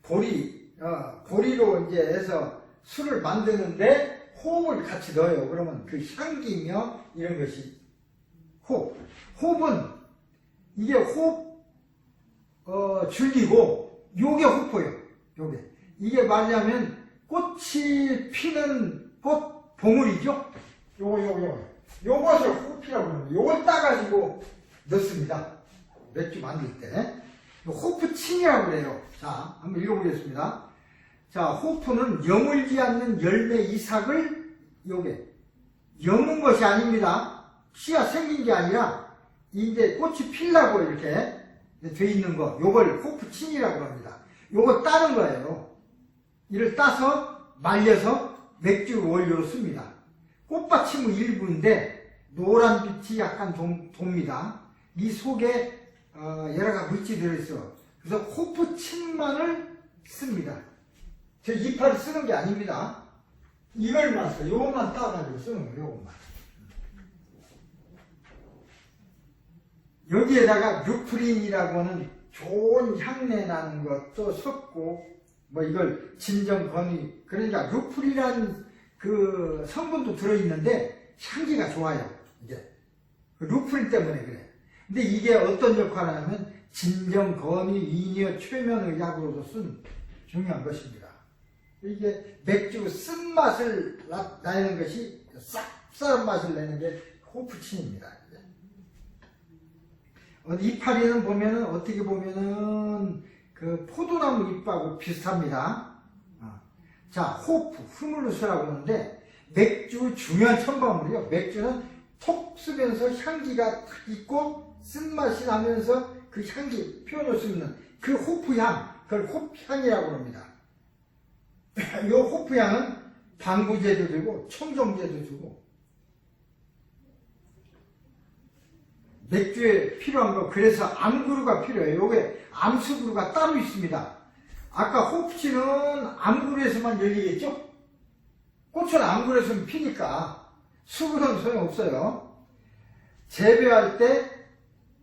보리로 이제 해서 술을 만드는데 호흡을 같이 넣어요. 그러면 그 향기며 이런 것이 호흡은 이게 호흡 줄기고, 요게 호포예요. 이게 말하자면 꽃이 피는 꽃 봉우리죠. 요것을 호피라고 합니다. 요걸 따가지고 넣습니다. 맥주 만들 때. 호프친이라고 그래요. 자, 한번 읽어보겠습니다. 자, 호프는 여물지 않는 열매 이삭을 여문 것이 아닙니다. 씨가 생긴 게 아니라 이제 꽃이 필라고 이렇게 돼 있는 거, 요걸 호프친이라고 합니다. 요걸 따는 거예요. 이를 따서 말려서 맥주 원료로 씁니다. 꽃받침의 일부인데 노란 빛이 약간 돕니다. 이 속에 여러 가지 물질이 들어있어. 그래서 호프침만을 씁니다. 저 이파를 쓰는 게 아닙니다. 이걸만 써. 요것만 따가지고 쓰는 거예요. 요것만. 여기에다가 루프린이라고 하는 좋은 향내 나는 것도 섞고 뭐 이걸 진정건이 그러니까 루프린이라는 그 성분도 들어있는데 향기가 좋아요. 이게 루프린 때문에 그래. 근데 이게 어떤 역할을 하냐면 진정건이 이뇨 최면의 약으로도 쓴 중요한 것입니다. 이게 맥주 쓴맛을 내는 것이 쌉쌀한 맛을 내는 게 호프친입니다. 이파리는 보면은 어떻게 보면은 그 포도나무 잎하고 비슷합니다. 자, 호프, 흐물루스라고 하는데 맥주 중요한 첨가물이요. 맥주는 톡 쓰면서 향기가 탁 있고 쓴맛이 나면서 그 향기 표현할 수 있는 그 호프향, 그걸 호프향이라고 합니다. 이 호프향은 방부제도 되고 청정제도 주고 맥주에 필요한 거 그래서 암그루가 필요해요. 요게 암수그루가 따로 있습니다. 아까 호프치는 암그루에서만 열리겠죠? 꽃은 암그루에서는 피니까 수그루는 소용없어요. 재배할 때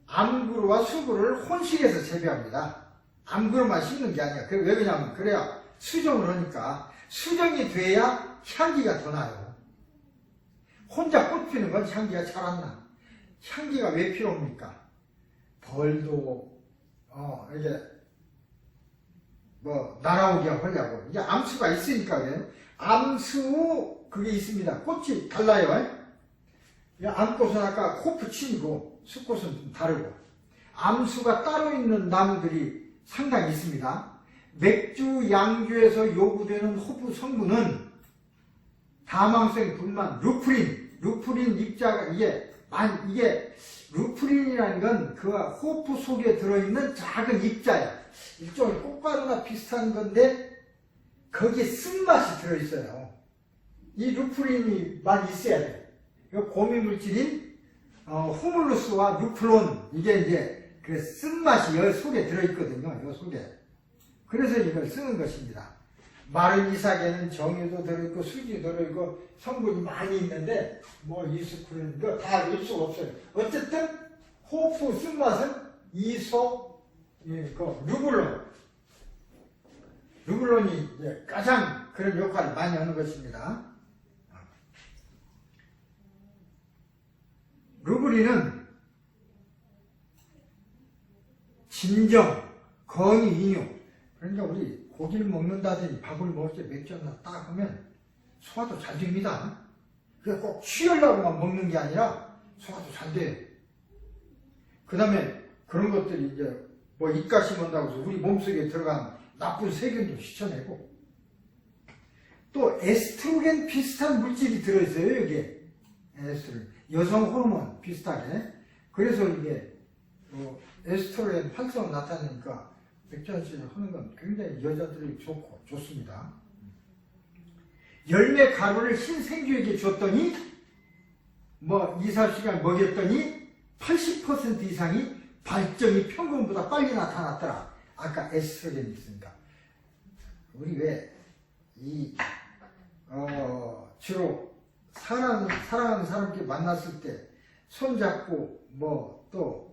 암그루와 수그루를 혼식해서 재배합니다. 암그루만 심는 게 아니야. 왜 그러냐면 그래야 수정을 하니까 수정이 돼야 향기가 더 나요. 혼자 꽃 피는 건 향기가 잘 안 나. 향기가 왜 필요합니까? 벌도 이게 뭐 날아오게 하려고 이게 암수가 있으니까 그래요. 암수 그게 있습니다. 꽃이 달라요. 암꽃은 아까 호프친이고 수꽃은 좀 다르고 암수가 따로 있는 나무들이 상당히 있습니다. 맥주, 양주에서 요구되는 호프 성분은 다망성 분만, 루프린 입자가 이게 루프린이라는 건 그 호프 속에 들어있는 작은 입자야. 일종의 꽃가루나 비슷한 건데 거기에 쓴맛이 들어있어요. 이 루프린이 많이 있어야 돼. 고미물질인 후물루스와 루플론 이게 이제 그 쓴맛이 여기 속에 들어있거든요. 이 속에. 그래서 이걸 쓰는 것입니다. 마른 이삭에는 정유도 들어있고 수지도 들어있고 성분이 많이 있는데 뭐 이스쿠린 이거 다 알 수가 없어요. 어쨌든 호프 쓴맛은 이소 루블론이 이제 가장 그런 역할을 많이 하는 것입니다. 루브린은 진정, 건이, 이뇨. 그러니까 우리 고기를 먹는다든지 밥을 먹을 때 맥주 하나 딱 하면 소화도 잘 됩니다. 그게 꼭 취하려고만 먹는 게 아니라 소화도 잘 돼요. 그 다음에 그런 것들이 이제 뭐 입가심 한다고 해서 우리 몸속에 들어간 나쁜 세균도 씻어내고 또 에스트로겐 비슷한 물질이 들어있어요. 여기에 에스트로겐 여성 호르몬 비슷하게. 그래서 이게 에스트로겐 활성을 나타내니까 맥주 한잔 하는 건 굉장히 여자들이 좋고 좋습니다. 열매 가루를 신생주에게 줬더니 뭐 2-3시간 먹였더니 80% 이상이 발정이 평균보다 빨리 나타났더라. 아까 에스트로겐이 있으니까. 우리 왜 주로 사랑하는 사람끼리 만났을 때 손잡고 뭐 또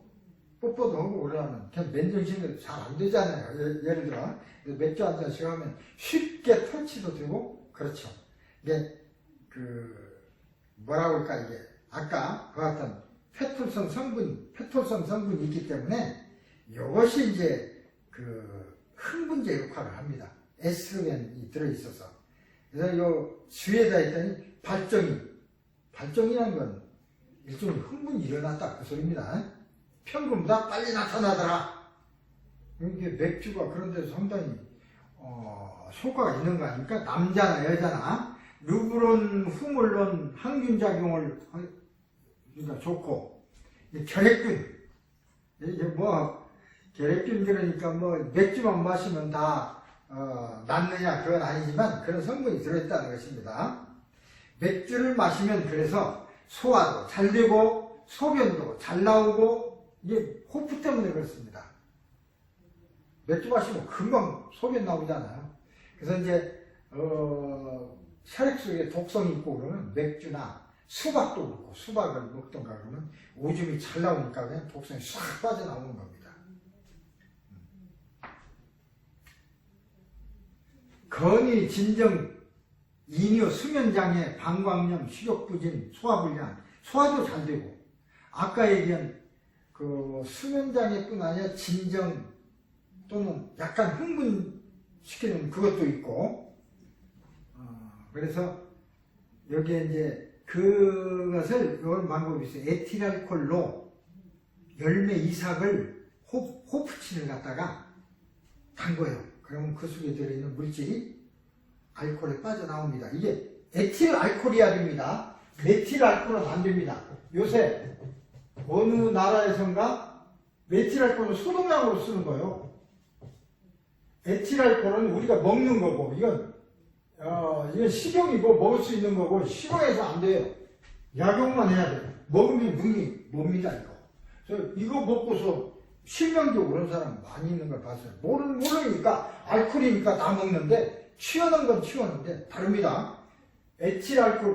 뽀뽀도 하고 그러면 그냥 맨정신으로 잘 안 되잖아요. 예를 들어 맥주 한 잔씩 하면 쉽게 터치도 되고 그렇죠. 이게 뭐라고 할까 이게 아까 그 같은 페톨성 성분이 있기 때문에 이것이 이제 흥분제 역할을 합니다. 에스트로겐이 들어있어서. 그래서 요 주에다 했더니 발정이라는 건 일종의 흥분이 일어났다 그 소리입니다. 평균보다 빨리 나타나더라. 이게 맥주가 그런 데서 상당히 효과가 있는 거 아닙니까? 남자나 여자나 루브론, 후물론 항균작용을 그러니까 좋고 결핵균 이게 뭐 결핵균 그러니까 뭐 맥주만 마시면 다 낫느냐 그건 아니지만 그런 성분이 들어있다는 것입니다. 맥주를 마시면 그래서 소화도 잘 되고 소변도 잘 나오고 이게 호프 때문에 그렇습니다. 맥주 마시면 금방 소변 나오잖아요. 그래서 이제 혈액 속에 독성이 있고 그러면 맥주나 수박도 그렇고 수박을 먹던가 그러면 오줌이 잘 나오니까 그냥 독성이 싹 빠져나오는 겁니다. 건이 진정 이뇨 수면장애 방광염 식욕부진 소화불량 소화도 잘 되고 아까 얘기한 그 수면장애뿐 아니라 진정 또는 약간 흥분시키는 그것도 있고 그래서 여기에 이제 그것을 이런 방법이 있어요. 에틸알콜로 열매 이삭을 호프친을 갖다가 담궈요. 그러면 그 속에 들어있는 물질이 알코올에 빠져나옵니다. 이게 에틸알코올이야 됩니다. 메틸알코올은 안 됩니다. 요새 어느 나라에선가 메틸알코올은 소독약으로 쓰는 거예요. 에틸알코올은 우리가 먹는 거고 이건 식용이고 먹을 수 있는 거고 식용해서 안 돼요. 약용만 해야 돼요. 먹으면 눈이 멉니다 이거. 그래서 이거 먹고서 실명되고 그런 사람 많이 있는 걸 봤어요. 모르니까 알코올이니까 다 먹는데 취하는 건 취하는데 다릅니다. 에틸알코올